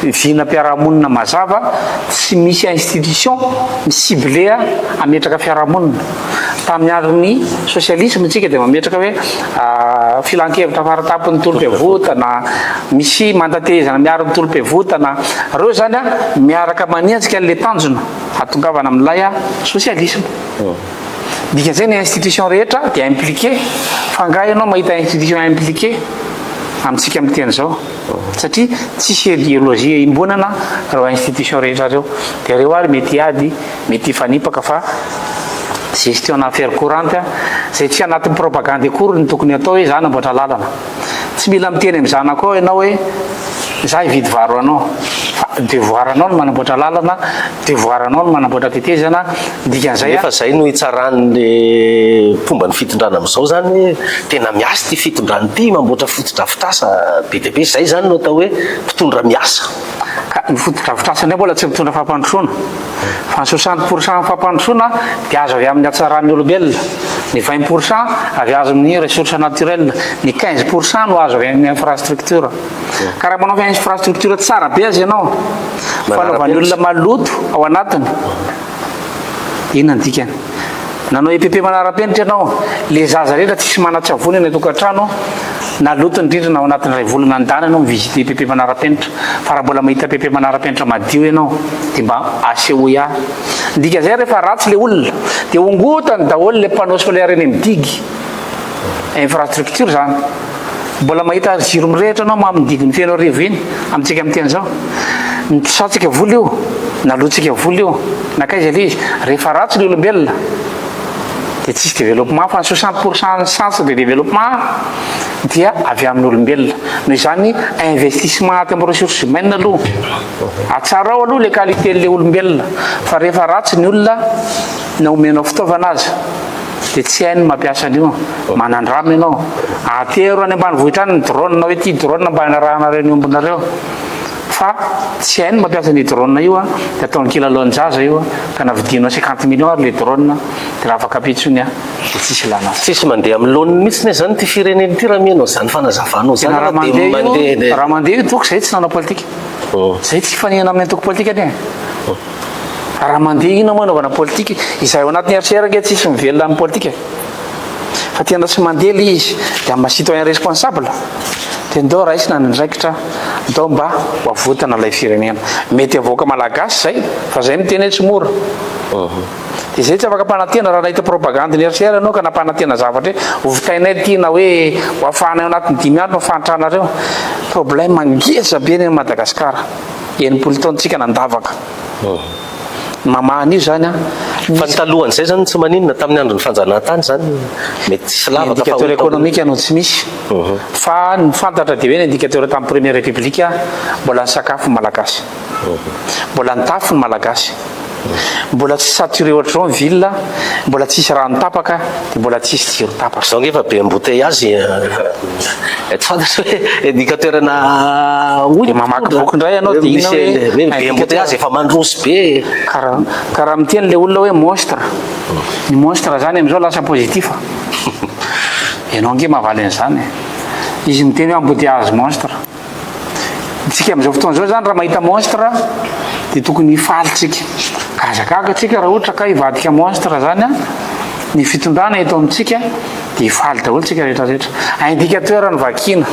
vinam-piarahamonina mazava, tsy misy institution ciblé ametraka fiarahamonina. Tamin'ny andron'ny sosialisme tsika dia mametraka hoe filan-kevitra faratapin'ny tolom-pivotana, misy mandatezana miaro ny tolom-pivotana, reo zany miaraka maniantsika n'le tanjona atongavana amin'ilay sosialisme. Dikan'izay ny institution rehetra dia impliqué, fa ngahy ianao mahita institution impliqué amintsika amin'ny teny zao, satria tsisy idéologie imbonana reo institution rehetra reo. Dia reo ary mety ady, mety hifanipaka fa gestion affaire courante zay tsy anatin'ny propagande akory ny tokony atao hoe za namboatra lalana. Tsy mila miteny amin'ny zanako ao ianao hoe za hividy varo anao, fa devoir anao no manamboatra lalana, devoir anao no manamboatra tetezana. Dikan'izay nefa zay no hitsaran'le fomba ny fitondrana amin'izao zany hoe tena miasa ty fitondrany ty, mamboatra fotodrafitrasa be dia be. Zay zany no atao hoe mpitondra miasa. Ka ny fotodrafitrasa ndray mbola tsy mitondra fampandrosoana, fa ny 60% fampandrosoana dia azo avy amin'ny hatsarany olombelona, ny 20% avy azo amin'ny ressource naturelle, ny 15% no azo avy amin'ny infrastructure. Ka raha manao infrastructure tsara be azy ianao, fanaovan'ny olona maloto ao anatiny, inona ny dikany? Nanao EPP manara-penitra ianao, le zaza rehetra tsisy mana-tsavony ny tokantrano, naloto indrindra ao anatin'ny ray volana andana ianao mivisite EPP manara-penitra. Fa raha mbola mahita EPP manara-penitra madio ianao dia mba asehoia. Dikan'izay rehefa ratsy le olona dia ongotany daholo le panneau solaire eny amin'ny digy, infrastructure zany. Mbola mahita jiro mirehitra anao mamdidy ny feno arivo iny amintsika amin'ny teny zao, nisatsika vola io, nalotsika vola io, nakaiza le izy. Rehefa ratsy le olombelona dia tsisy développement, fa 60% ny chance de développement dia avy amin'ny olombelona. Noho izany investissement aty amin'ny ressources humaines aloha, atsara ao aloha le qualité-n'le olombelona. Fa rehefa ratsy ny olona na omenao fitaovana azy dia tsy hainy mampiasa an'io, manandrama ianao. Atero any ambanivohitra any ny drone hoe ty drone mba hanarahanareo ny ombonareo, fa tsy hainy mampiasa ny drone io dia ataony kilalaon-jaza io ka navidinao 50 millions ary le drone dia raha afaka apitsony dia tsisy lana. Tsisy mandeha amin'ny laoniny mihitsy ne zany ty fireneny ty raha mianao zany fanazavanao zany raha mandeha io toko zay tsy nanao politika, zay tsy fanihana amin'ny antoko politika ane. Raha mandeha ino moa anaovana politika, izay ao anatin'ny RCR tsisy mivelona amin'ny politika, fa tena tsy mandeha le izy dia amin'ny citoyen responsable. Dia ndao raisina ny ndraikitra, ndao mba hoavotana ilay firenena. Mety avoaka malagasy zay, fa zay no tena tsy mora. Dia zay tsy afaka mpanantena raha nahita propagande ny RCR ianao ka nampanantena zavatra hoe ovitainay ty na hoe hoafahana ao anatin'ny 5 andro nofanitranareo. Problème ngeza be ny Madagasikara, enimpolo taontsika nandavaka. Mamahany io zany fa ny talohan'izay zany tsy maninona tamin'ny andro ny fanjanahantany zany mety tsy lavaka indicateur économique no tsy misy, fa ny fantatra dia hoe ny indicateur tamin'ny première république mbola ny sakafo ny malagasy, mbola ny tafo ny malagasy, mbola tsy saturé ohatr'izao ny ville, mbola tsisy rano tapaka, dia mbola tsisy jiro tapaka. Zao ngefa be embouteillage, tsy fantatra hoe indicateur na dia mamaky boky indray ianao dia ina hoe be embouteillage efa mandroso be. Karaha miteny le olona hoe monstre, ny monstre zany amin'izao lasa positif. Ianao nge mahavaly an'izany, izy miteny hoe embouteillage monstre. Tsika amin'izao fotoana izao zany raha mahita monstre dia tokony hifalitsika, gazagaga tsika raha ohatra ka hivadika monstre zany ny fitondrana eto amintsika dia hifaly daholo tsika rehetrarehetra. Indicateur ny vakina,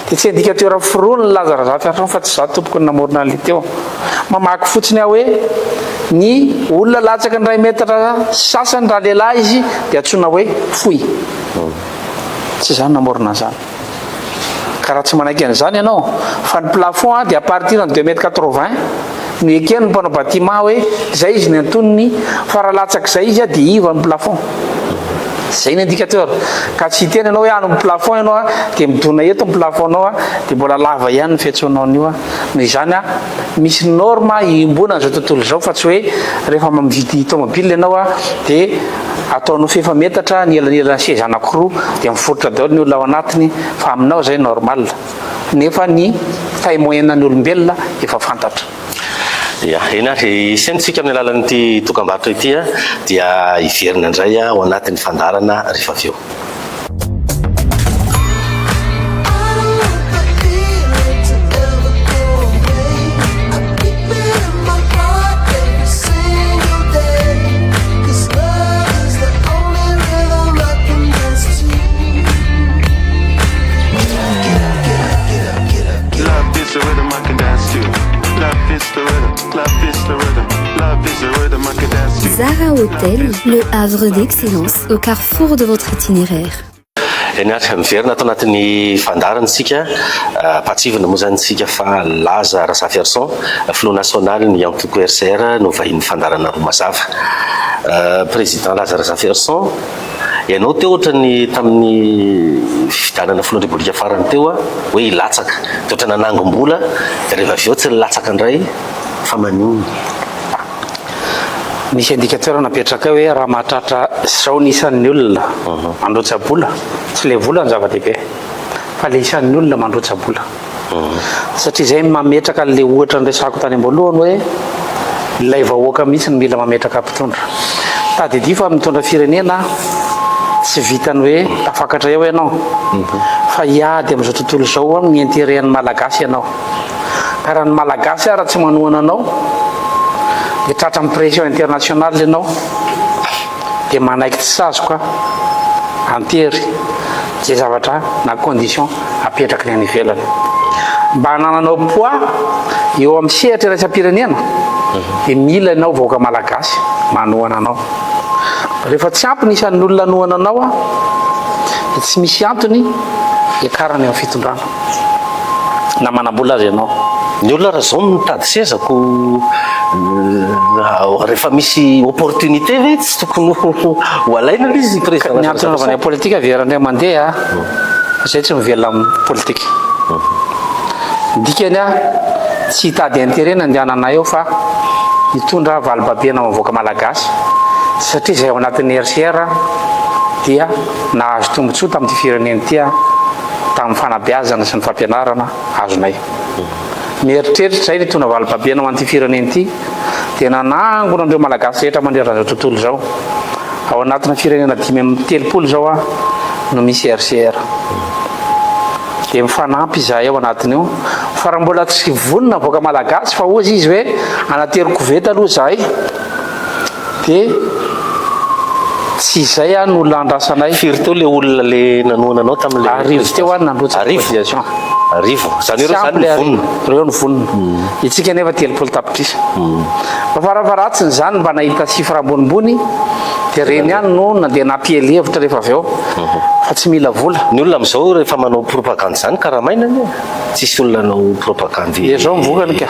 dia tsy indicateur forono ny lazara zato fa tsy za tompoko ny namorona an'le teo. Mamaky fotsiny aho hoe ny olona latsaka ny 2 metatra sasany raha lehilahy izy dia antsoina hoe foy. Tsy zany namorona an'izany. Ka raha tsy manaiky an'izany ianao, fa ny plafond dia à partir de 2,80 m no ekeny ny mpanao bâtiment hoe zay izy ny antonony, fa raha latsaky zay izy dia iva ny plafond. Zay ny indicateur. Ka tsy hiteny ianao hoe ano ny plafond ianao dia midona eto ny plafond anao dia mbola lava ihany ny fiantsoanao an'io. Noho izany misy norme imbonana zao tontolo izao, fa tsy hoe rehefa mividy tomobile ianao dia ataonao fefa metatra ny elanelany seza anankiroa dia miforitra daholo ny olona ao anatiny, fa aminao zay normal. Nefa ny taille moyenne ny olombelona efa fantatra. Ya, eny ary isentsika amin'ny alalan'ity dokam-barotra ity dia hiverina indray ao anatin'ny fandarana rehefa avy eo. is the rhythm I can dance to. Love is the rhythm, love is the rhythm, love is the rhythm I can dance to. Zara Hotel, le havre d'excellence au carrefour de votre itinéraire. Niatra miverina ato anatin'ny fandarantsika patsivana moa zany tsika fa laza Rasaferson Flot national ny antoko RCR no vahiny fandarana roa mazava. Président Laza Rasaferson, ianao teo ohatrany tamin'ny fividanana filon-dribolika farany teo hoe ilatsaka dia ohatrany nanangom-bola dia rehefa avy eo tsy nilatsaka indray fa manino. Misy indicateur napetraka hoe raha mahatratra zao ny isan'ny olona mandrotsa-bola, tsy le vola ny zava-dehibe fa le isan'ny olona mandrotsa-bola. Satria zay mametraka le ohatra nyresako tany am-boalohany hoe ilay vahoaka mihitsy ny mila mametraka mpitondra. Tadidia fa mitondra firenena tsy vitany hoe afakatra eo ianao fa hiady amin'izao tontolo izao ny intérêt-n'ny malagasy ianao. Ka raha ny malagasy raha tsy manohana anao dia tratra amin'ny pression internationale ianao dia manaiky tsy sazoka antery zay zavatra na condition apetraka ny any ivelany mba hanananao poids eo amin'ny sehatra iraisam-pirenena dia mila ianao vahoaka malagasy manohana anao. Rehefa tsy ampy ny isan'ny olona anohana anao dia tsy misy antony hiakarany amin'ny fitondrana na manam-bola azy ianao. Ny olona raha zao mitady sezako rehefa misy opportunité ve tsy tokony ho alaina izy président. Ny antony anaovana politika verandray mandeha zay tsy mivelona amin'ny politika. Dikany tsy hitady intérêt ny andehanana eo fa hitondra valibabena mavoaka malagasy satria zay ao anatin'ny RCR dia nahazo tombotsoa tamin'ity firenena ity tamin'ny fanabeazana sy ny fampianarana azonay. Mieritreritra zay ny hitondra valibabena ho an'ity firenena ity dia nanangona andreo malagasy rehetra mandrera zao tontolo zao. Ao anatina firenena 5-telopolo zao no misy RCR dia mifanampy izahay ao anatiny io fa raha mbola tsy vonona voaka malagasy fa ozy izy hoe anatery-koveta aloha zahay dia tsy izay no landrasanay. Firy teo le olona le nanohana anao tamin'le arivo teo nandrotsaka arivo zany reo zany vonona reo ny vonona itsika nefa 30 tapitrisa fa farafaratsiny zany mba nahita sifra ambonimbony dia reny ihany no nandeha nampiely hevitra rehefa avy eo fa tsy mila vola. Ny olona amin'izao rehefa manao propagande zany karaha maina ny tsisy olona anao propagande zao mivokany ka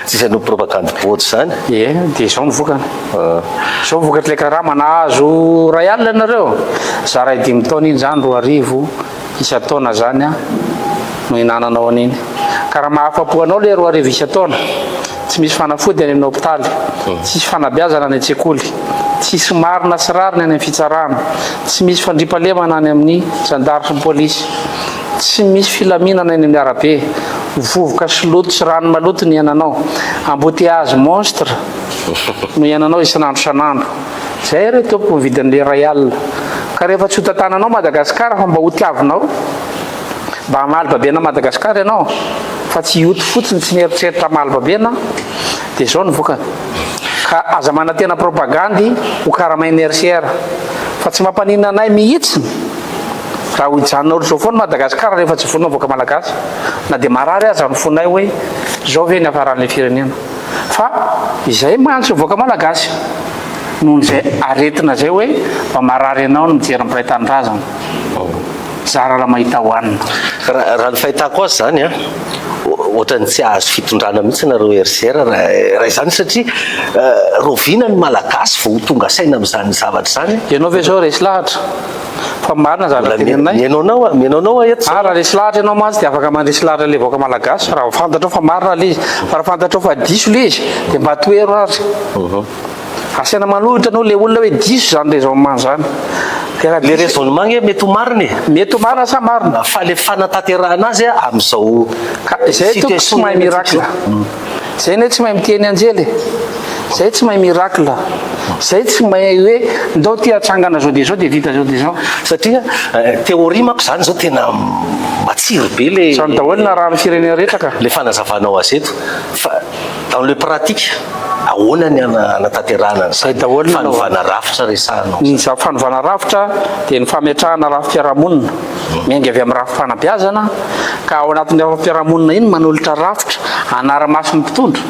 tsisy anao propagande bojo zany dia zao mivokany zao mivokatra le karaha manahazo ray alina nareo za ray 5 taona iny zany 2,000 isa-taona zany no hinananao an'iny ka raha mahafapo anao le 2,000 isa-taona tsy misy fanafody any amin'ny hôpitaly tsisy fanabeazana any an-tsekoly tsisy marina sy rariny any amin'ny fitsarana tsy misy fandripalemana any amin'ny gendarme sy ny polisy tsy misy filaminana any amin'ny arabe vovoka sy loto sy rano maloto ny iananao embouteillage monstre no iananao isan'andro san'andro zay reo tompoko mividin'le ray alina ka rehefa tsy hotantananao Madagasikara fa mba ho tiavinao mba hamalibabena Madagasikara ianao fa tsy hioty fotsiny tsy mieritreritra malibabena dia zao ny vokany ka aza manantena propagandy ho karamainy RCR fa tsy mampanina anay mihitsiny raha ho hijanona ohatr'izao foana Madagasikara rehefa tsy vonona voaka malagasy na dia marary aza ny fonay hoe zao ve ny hafaran'le firenena fa izay mantsy voaka malagasy noho n'izay aretina zay hoe mba marary ianao no mijery ny mpiray-tanindrazana zara raha mahita hohanina. Raha ny fahitako azy zany ohatrany tsy azo fitondrana mihitsy nareo RCR raha izany satria roviana ny malagasy vao tonga saina amin'izany zavatra zany. Ianao ve zao resy lahatra fa marina zavatra tenenay miainao eto raha resy lahatra ianao mantsy dia afaka mandresy lahatra le voaka malagasy raha fantatrao fa marina le izy fa raha fantatrao fa diso le izy dia mba toero azy asiana manolotra anao le olona hoe diso zany le zao man zany le raisonnement mety ho marina mety ho marina sa marina fa le fanatanterahana azy amin'izao zay toko tsy mahay miracle zay ne tsy mahay miteny anjely zay tsy mahay miracle zay tsy mahay hoe ndao ty atrangana zao dia vita zao dia zao satria théorie manko zany zao tena matsiry be le zany daholo na raha ny firenena rehetra ka le fanazavanao azy eto fa dans le pratique ahoana ny anatanterahana Zay daholo no fanovana rafitra resahanao. ny fanovana rafitra dia ny fametrahana rafim-piarahamonina miainga avy amin'ny rafim-panabeazana ka ao anatin'ny rafim-piarahamonina iny manolotra rafitra anara-maso ny mpitondra.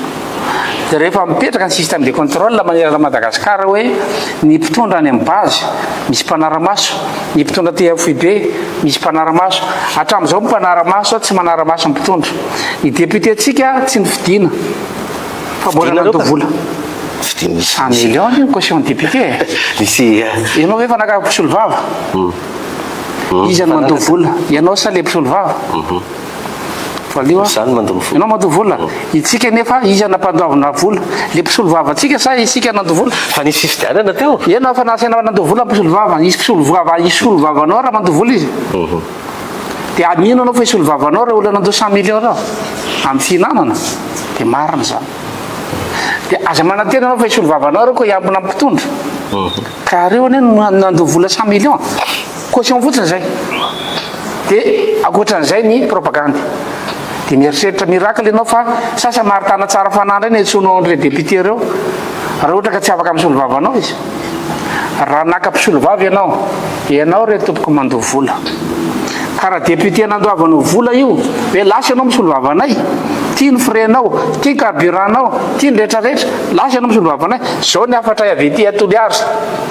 Dia rehefa mipetraka ny système de contrôle manerana Madagasikara hoe ny mpitondra any amin'ny base misy mpanara-maso, ny mpitondra TFUB misy mpanara-maso, hatramin'izao mpanara-maso tsy manara-maso ny mpitondra. Ny député-tsika tsy nifidiana fa mbola nandovola 100 millions ny caution député. Misy Ianao efa naka mpisolo vava izy no mandovola, ianao sa le mpisolo vava zany mandovo vola. Ianao mandovola itsika nefa izy anampandoavana vola le mpisolo vava atsika sa isika nandovola. Fa nisy fifidianana teo. Ianao fa nasaina nandovola mpisolo vava, izy mpisolo vavanao raha mandovola izy. Dia amino anao fa isolo vavanao raha olona nandao 100 millions rao amin'ny fihinanana dia marina zany. Dia aza manantena anao fa isolo vavanao rao koa hiambina mpitondra ka reo ane nandovola 100 millions caution fotsiny zay. Dia akoatran'izay ny propagande. Dia mieritreritra miracle ianao fa sasa maritana tsara fanandra iny antsoinao an'ireo député reo raha ohatra ka tsy afaka misolo vavanao izy. Raha naka mpisolo vava ianao re tompoko mandovo vola. Ka raha député nandoavanao vola io hoe lasa ianao misolo vavanay, tia ny frenao, tia ny carburantnao, tia ny rehetrarehetra, lasa ianao misolo vavanay, zao ny afatra avy ety atoliary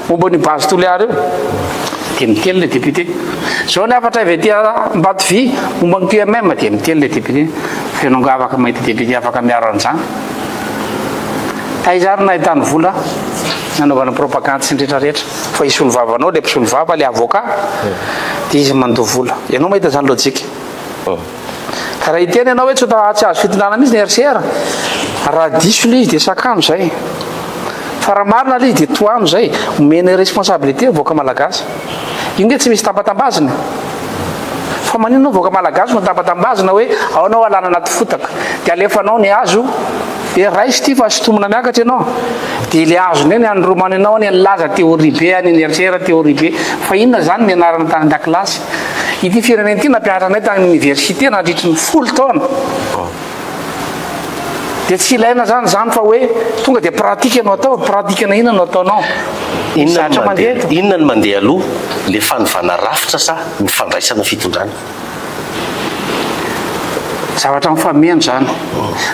momba ny base toliary io. Dia miteny le député. Zao ny afatra avy ety Mbato vy momba ny PMM dia miteny le député. Fenongo afaka mahita député afaka miaro an'izany. Taizary nahitany vola nanaovana propagande sy ny rehetrarehetra fa isolo vavanao le mpisolo vava le avocat dia izy mandoa vola. Ianao mahita zany lojika. Ka raha hiteny ianao hoe tsy azo fitondrana mihitsy ny RCR raha diso le izy dia sakano zay. Fa raha marina le izy dia toano zay omena responsabilité voaka malagasy. Io nge tsy misy tambatambazina fa maninona voaka malagasy no tambatambazina hoe aonao alana anaty fotaka dia alefanao ny azo dia raisy ty fa sotomona miakatra ianao dia le azony eny andromana ianao any laza théorie be any RCR théorie be fa inona zany mianarana tany an-dakilasy. Ity firenena ity nampianatra anay tany université nandritry ny 10 taona dia tsy ilaina zany fa hoe tonga dia pratika ianao atao, pratika na inona no ataonao. Inona ny mandeha aloha le fanovana rafitra sa ny fandraisana fitondrana? Zavatra mifameno zany.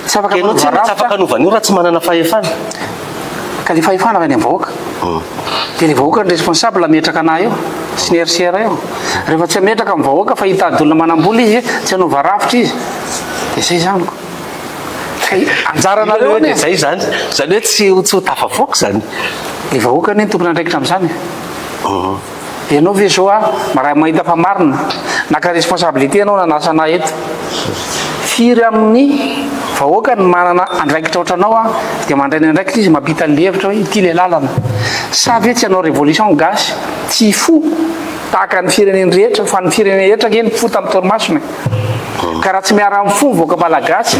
Tsy afaka Ianao tsy afaka hanovana io raha tsy manana fahefana. Ka le fahefana avy any amin'ny vahoaka. Dia le vahoaka ny responsable ametraka anahy eo sy ny RCR eo. Rehefa tsy ametraka amin'ny vahoaka fa hitady olona manam-bola izy tsy hanova rafitra izy dia zay zany ko. Anjaranareo dia zay zany hoe tsy ho tafavoaka zany. Le vahoaka ny tompony andraikitra amin'izany. Ianao ve zao raha mahita fa marina naka responsabilité ianao nanasa anahy eto. Firy amin'ny vahoaka ny manana andraikitra ohatranao dia mandray ny andraikitra izy mampita ny hevitra hoe ity le lalana. Sa ve tsy hanao révolution gasy tsy fo tahaka ny fireneny rehetra fa ny fireneny rehetra keny fo tamin'ny torimasony. Ka raha tsy miara amin'ny fo voaka malagasy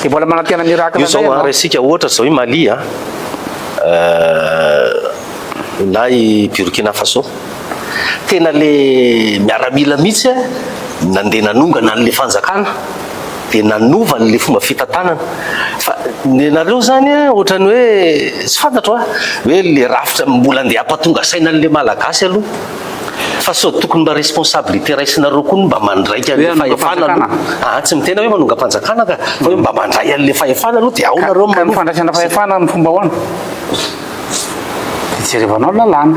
dia mbola manantena miracle io zao raha isika ohatra zao i Mali na i Burkina Faso tena le miaramila mihitsy nandeha nanongana an'le fanjakana dia nanova n'le fomba fitantanana fa nareo zany ohatrany hoe tsy fantatro hoe le rafitra mbola andeha ampatonga saina an'le malagasy aloha fa sao tokony mba responsabilité raisinareo koa mba mandraika an'le fahefana aloha. Tsy mitena hoe manonga-panjakana ka fa hoe mba mandray an'le fahefana aloha dia ao nareo mifandraisana fahefana ny fomba hoana. Dia jerevanao lalàna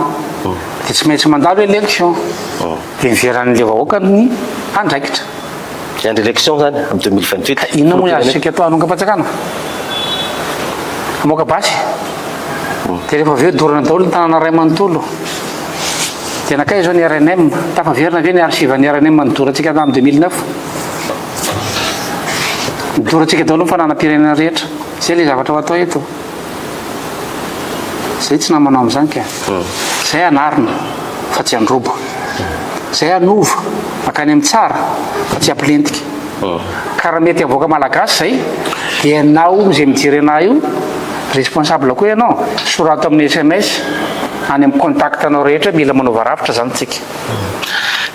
dia tsy maintsy mandalo élection dia miveran'le vahoaka ny andraikitra. Andro élection zany amin'ny 2028. Inona moa azo isika atao hanonga-panjakana? Amoaka basy. Dia rehefa avy eo dorana daholo ny tanàna ray manontolo. Dia nakay zao ny RNM tafaverina ve ny archive-ny RNM nidorantsika tamin'ny 2009. Nidorantsika daholo ny fananam-pirenena rehetra. Zay le zavatra ho atao eto. Zay tsy namanao amin'izany ka. Zay anarina fa tsy androbo. Zay anova makany amin'ny tsara fa tsy ampilentika. Ka raha mety avoaka malagasy zay dia ianao izay mijery anahy io responsable koa ianao sorato amin'ny SMS any amin'ny contact anao rehetra mila manova rafitra zany tsika.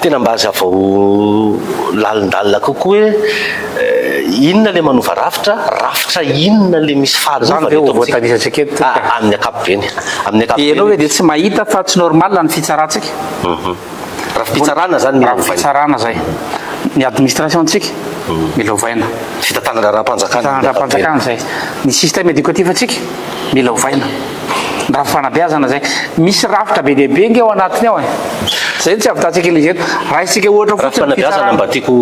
tena mba aza vao lalindalina kokoa hoe inona le manova rafitra inona le misy zany ve voatanisatsaky eto amin'ny akapobeny amin'ny ianao hoe dia tsy mahita fa tsy normal ny fitsaratsika rafi-pitsarana zany mila fitsarana zay ny administration tsika mila ovaina fitantanana raha-mpanjakana zay ny système éducatif atsika mila ovaina raha fanabeazana zay misy rafitra be dehibe nge ao anatiny ao zay tsy avitatsika elizeto raha isika ohatra rafi-panabeazana mba tiako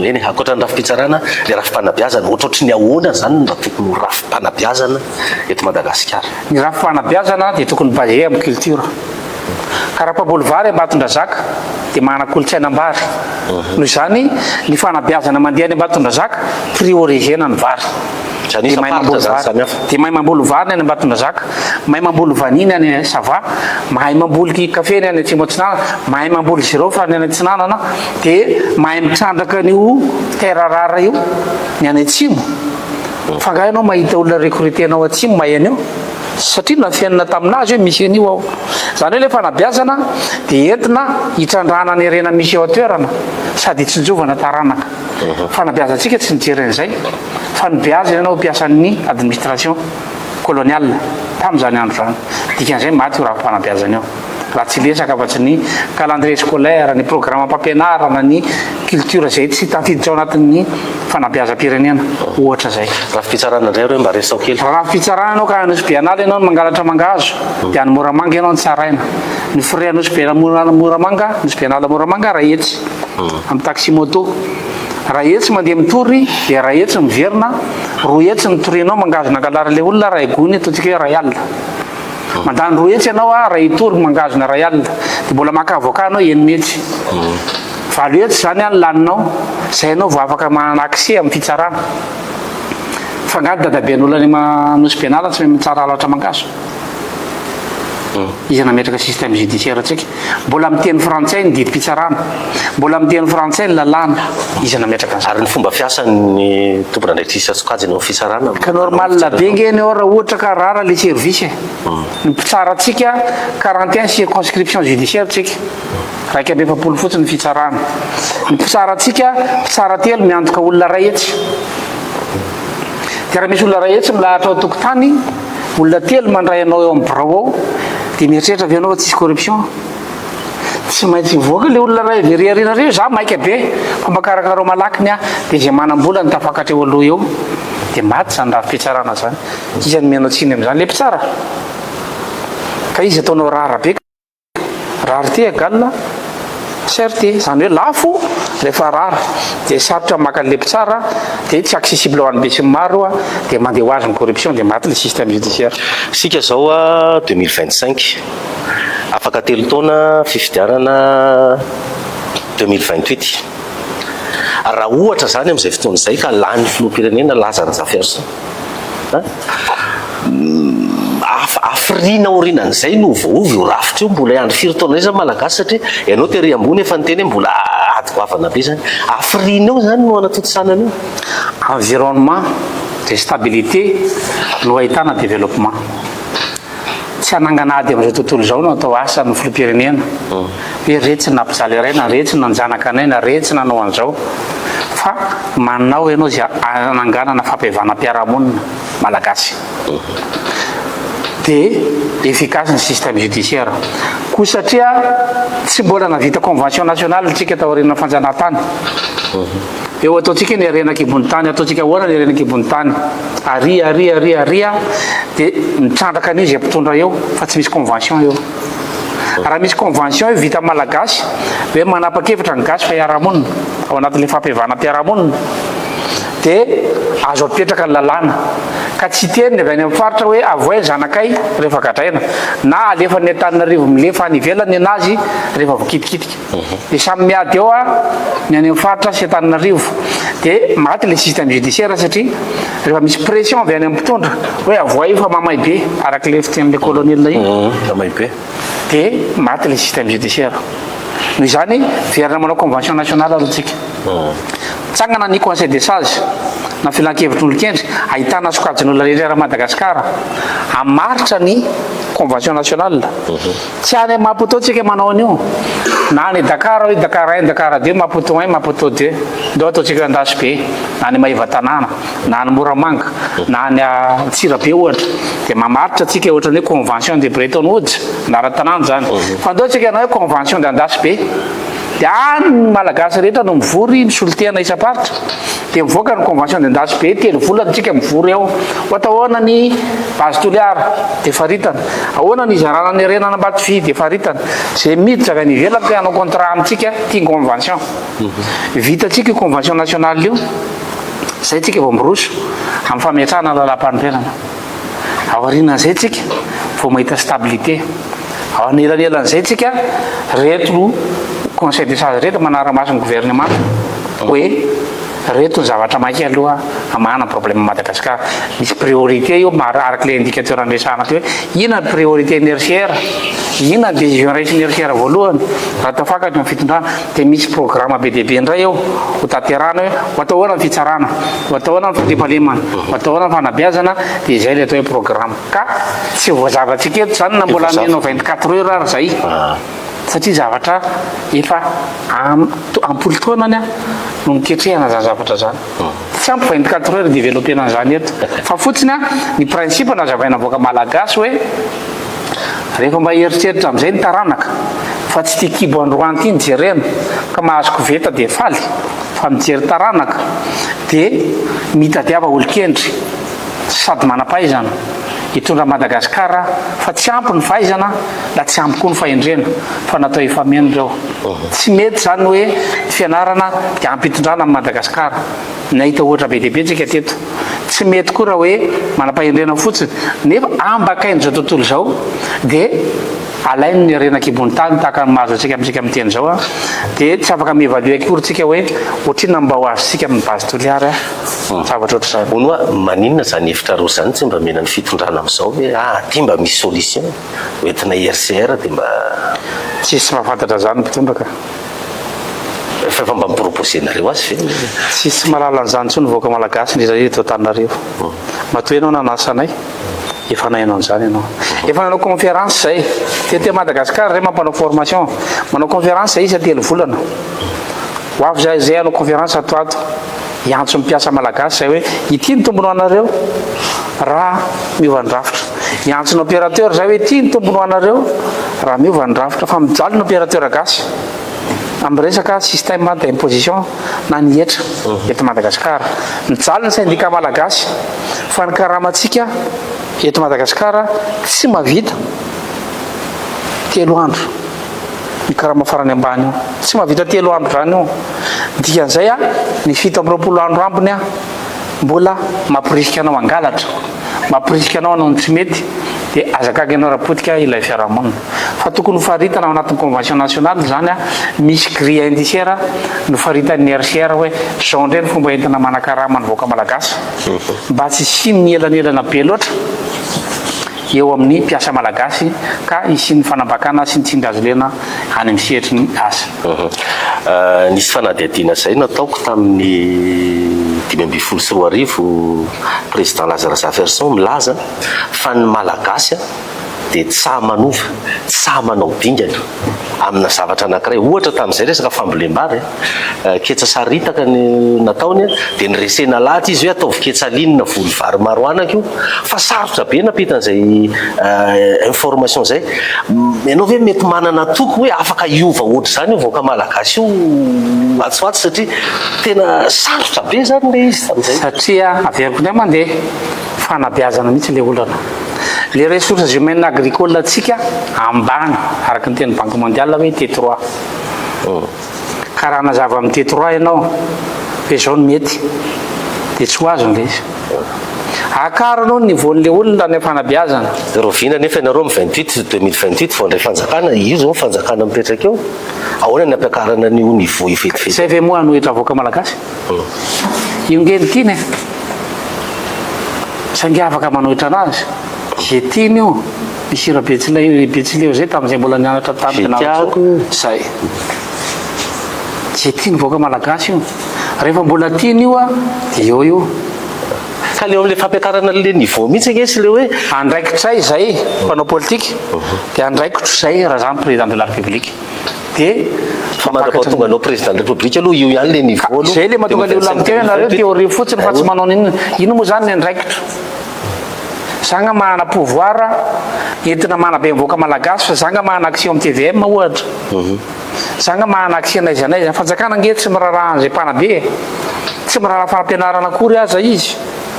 eny akoatrany rafi-pitsarana le rafi-panabeazana ohatraohatry ny ahoana zany mba tokony rafi-panabeazana eto Madagasikara ny rafi-panabeazana dia tokony basé amin'ny culture karaha mpamboly vary Ambatondrazaka dia manana kolontsainam-bary noho izany ny fanabeazana mandeha any Ambatondrazaka priorisena ny vary dia mahay mamboly vary ny any Ambatondrazaka mahay mamboly vaniny any Sava mahay mamboly kafe ny any Tsimotsinana mahay mamboly girofle ny any Atsinanana dia mahay mitrandraka an'io terre rare io ny any Atsimo fa ngahy ianao mahita olona recrutenao Atsimo mahay an'io satria na fiainana taminazy hoe misy an'io ao zany hoe le fanabeazana dia entina hitrandrana ny rena misy eo atoerana sady hitsinjovana taranaka fanabeazantsika tsy nijeren'izay fa nibeaza ianao mpiasan'ny administration coloniale tamin'izany andro zany dikan'izay maty io raha fanabeazana eo raha tsy lesaka fa tsy ny calendrier scolaire ny programme mpampianarana ny culture zay tsy tafiditra ao anatin'ny fanabeazam-pirenena ohatra zay rafi-pitsarana indray reo mba resao kely rafi-pitsarana anao ka anosy bianala ianao no mangalatra mangahazo dia any Moramanga ianao ny tsaraina ny frais anosy Moramanga nosy bianala Moramanga raha etsy amin'ny taxi moto raha etsy mandeha mitory dia raha etsy miverina roa etsy ny torinao mangahazo nangalary le olona raha igony ataontsika hoe rayal mandany roa etsy ianao raha itory mangazona rayal dia mbola maka avocat anao enimetsy valo etsy zany any laninao zay ianao vo afaka manana accès amin'ny fitsarana fa ngady dadaben'olona ny manosy bianala tsy mitsara alatra mangazo izy nametraka système judiciaire atsika mbola miteny frantsay ny didy fitsarana mbola miteny frantsay ny lalàna izy nametraka ary ny fomba fiasan'ny tompona andraikitrisy sokajy ny fitsarana ka normal be ngeny ao raha ohatra ka rara le service ny mpitsaratsika 41 circonscription judiciaire tsika raika amby efapolo fotsiny ny fitsarana ny mpitsaratsika mpitsara telo miantoka olona ray etsy dia raha misy olona ray etsy milahatra ao tokotany olona telo mandray anao eo amin'ny birao ao dia mieritreritra avy anao tsisy corruption tsy maintsy mivoaka le olona ray veriarina reo za maika be fa makarakara malakiny dia zay manam-bola ny tafakatra eo aloha eo dia maty zany rafi-pitsarana zany izy ny mianao tsiny amin'izany le mpitsara ka izy ataonao rarabe rarité égale cherté zany hoe lafo rehefa rara dia sarotra maka le mpitsara dia tsy accessible ho an'ny be sy ny maro dia mandeha ho azy ny corruption dia maty le système judiciaire sika zao 2025 afaka telo taona fifidianana 2028 raha ohatra zany amin'izay fotoan'izay ka lany filoham-pirenena Lazare Zafersa afrina orinan'izay no voovy io rafitra io mbola andro firy taona zay malagasy satria ianao tery ambony efa niteny hoe mbola adygoavana be zany afrina eo zany no anatotosanana io environnement de stabilité no ahitana développement tsy ananganady amin'izay tontolo zao no atao asa ny filoham-pirenena hoe retsy na mpijaly iray na retsy na nijanaka anay na retsy nanao an'izao fa manao ianao zay ananganana fampihavana mpiarahamonina malagasy dia efficace ny système judiciaire koa satria tsy mbola navita convention nationale tsika tao aoriana fanjanahantany eo ataontsika ny arenaky ibony tany ataontsika ahoana ny arenaky ibony tany aria dia mitrandraka an'io zay mpitondra eo fa tsy misy convention eo raha misy convention io vita malagasy hoe manapa-kevitra ny gasy fa hiarahamonina ao anatin'le fampihavana mpiarahamonina dia azo apetraka ny lalàna ka tsy teniny avy any amin'ny faritra hoe avoay zanakay rehefa gadraina na alefa ny Antananarivo milefa any ivelany anazy rehefa voakitikitika dia samy miady eo ny any amin'ny faritra sy Antananarivo dia maty le système judiciaire satria rehefa misy pression avy any amin'ny mpitondra hoe avoay fa mamay be arak'le fiten'le colonial io mamay be dia maty le système judiciaire noho izany verina manao convention nationale alohantsika tsangana ny conseil des sages na filan-kevitron'olokendry ahitana sokajin'olona rehetra Madagasikara amaritra ny convention nationale. Tsy any Maputo tsika manao an'io na ny Dakar hoe Dakar 1 Dakar 2 Maputo 1 Maputo 2 ndao ataontsika Andasy be na ny Maiva Tanàna na ny Moramanga na ny Tsirabe ohatra dia mamaritra tsika ohatran'ny hoe convention de Bretton Woods nara-tanàna zany fa ndao tsika na hoe convention de Andasy be dia any malagasy rehetra no mivory ny solotena isa-paritra dia mivoaka ny convention de Andasy be 3 volana tsika mivory ao ohatra ahoana ny base toliara dia faritana ahoana ny zarana ny renana Ambatovy dia faritana zay miditra avy any ivelany ka hanao contrat amintsika tia convention vitatsika io convention nationale io zay tsika vao miroso amin'ny fametrahana lalam-panorenana ao aorianan'izay tsika vao mahita stabilité ao anelan'elan'izay tsika reto conseil des sages rehetra manara-maso ny gouvernement hoe reto ny zavatra mainky aloha amana problème Madagasikara misy priorité io araky le indicateur andresana ty hoe ina ny priorité inertiaire ina ny décision raisy inertiaire voalohany raha tafakatra amin'ny fitondrana dia misy programme be dehibe indray eo ho tanterana hoe atao ahoana ny fitsarana atao ahoana ny fandriampahalemana atao ahoana ny fanabeazana dia izay le atao hoe programme ka tsy voazavatsika eto zany na mbola mino 24 heures ary zay satria zavatra efa ampolotona no miketrehana zany zavatra zany tsy ampy 24 heures développena zany eto fa fotsiny ny principe nazavaina voaka malagasy hoe rehefa mba heritreritra amin'izay ny taranaka fa tsy tia kibo androany ity ny jerena ka mahazo koveta dia faly fa mijery taranaka dia mitadiava olokendry sady manam-pahaizana hitondra Madagasikara fa tsy ampy ny fahaizana la tsy ampy koa ny fahendrena fa natao ifameno reo tsy mety zany hoe fianarana dia ampy hitondrana amin'ny Madagasikara nahita ohatra be dehibe tsika teto tsy mety koa raha hoe manam-pahendrena fotsiny nefa ambakainy zao tontolo zao dia alainy ny renan-kibony tany tahaka ny mahazo atsika amintsika miteny zao dia tsy afaka mievalue akory tsika hoe ohatrina mba ho azontsika amin'ny base toliary zavatra oatra zany ono a maninona zany hevitra roa zany tsy mba mena ny fitondrana amin'izao hoe ty mba misy solution hoentina IRCR dia mba tsisy mahafantatra zany mpitondraka fa mba miproposenareo azy ve tsisy malala an'izany tsony voaka malagasy ndrezay eto Antananarivo matoa ianao nanasanay efa nainao an'izany ianao efa nanao conférence zay tete Madagasikara ray mampanao formation manao conférence zay isa 3 volana ho avy zay hanao conférence atoato hiantso mipiasa malagasy zay hoe ity ny tombony anareo raha miova ny rafitra hiantso ny opérateur zay hoe ity ny tombony anareo raha miova ny rafitra fa mijaly ny opérateur gasy amin'ny resaka système d'imposition na ny hetra eto Madagasikara mijaly ny syndicat malagasy fa ny karamatsika eto Madagasikara tsy mavita 3 andro ny karama farany ambany io tsy mavita 3 andro zany io dikan'izay ny 70 andro ambony mbola mampirisika anao angalatra mampirisika anao anao ny tsy mety dia azakaka ianao rapotika ilay fiarahamonina fa tokony faritana ao anatin'ny convention nationale zany misy grille indiciaire no faritan'ny IRCR hoe zao ndray ny fomba entina manakarama ny voaka malagasy mba tsy siny ny elanelana be loatra eo amin'ny mpiasa malagasy ka isiny fanambakana sy nitsindry azo lena any amin'ny sehetry ny asa nisy fanadihadiana zay nataoko tamin'ny 2024 président Lazare Zaferson milaza fa ny malagasy dia tsa manova tsa manao dingana amina zavatra anankiray ohatra tamin'izay resaka fambolem-bary ketsa saritaka ny nataony dia nyresena lahatra izy hoe ataovy ketsalinina volo vary maro anaka io fa sarotra be napitan'izay information zay ianao ve mety manana toko hoe afaka iova ohatra zany io voaka malagasy io atsoaty satria tena sarotra be zany le izy tamin'izay satria averiko ndray mandeha fanabeazana mihitsy le olana les ressources humaines agricoles atsika ambany araky ny teny banque mondiale hoe T3 ka raha nazava amin'ny T3 ianao hoe zao no mety dia tsy ho azony le izy akaranao ny nivaon'le olona ny fanabeazana rovina nefa ianareo amin'ny 2028 vao ndray fanjakana io zao fanjakana mipetraka eo ahoana ny ampiakarana ny niveau ifetifety zay ve moa anohitra voaka malagasy io ngeny tiany sangy afaka manohitra anazy zay tiany io misira betsileo zay tamin'izay mbola nianatra tamiko zay zay tiany voaka malagasy io rehefa mbola tiany io dia eo io ka leo am'le fampiakarana le niveau mihitsy agnetsy le hoe andraikitray zay mpanao politika dia andraikitro zay raha zany président de la république dia tonga anao président de la république aloha io ihany le niveau zay le mahatonga le olona amiteo ianareo théorie fotsiny fa tsy manao ino moa zany ny andraikitro zanga mahana pouvoir entina manabe mivoaka malagasy fa zanga mahana action am TVM ohatra zanga mahana action aiza n'aiza fanjakana nge tsy miraraha an'izay mpanabe tsy miraraha fampianarana akory aza izy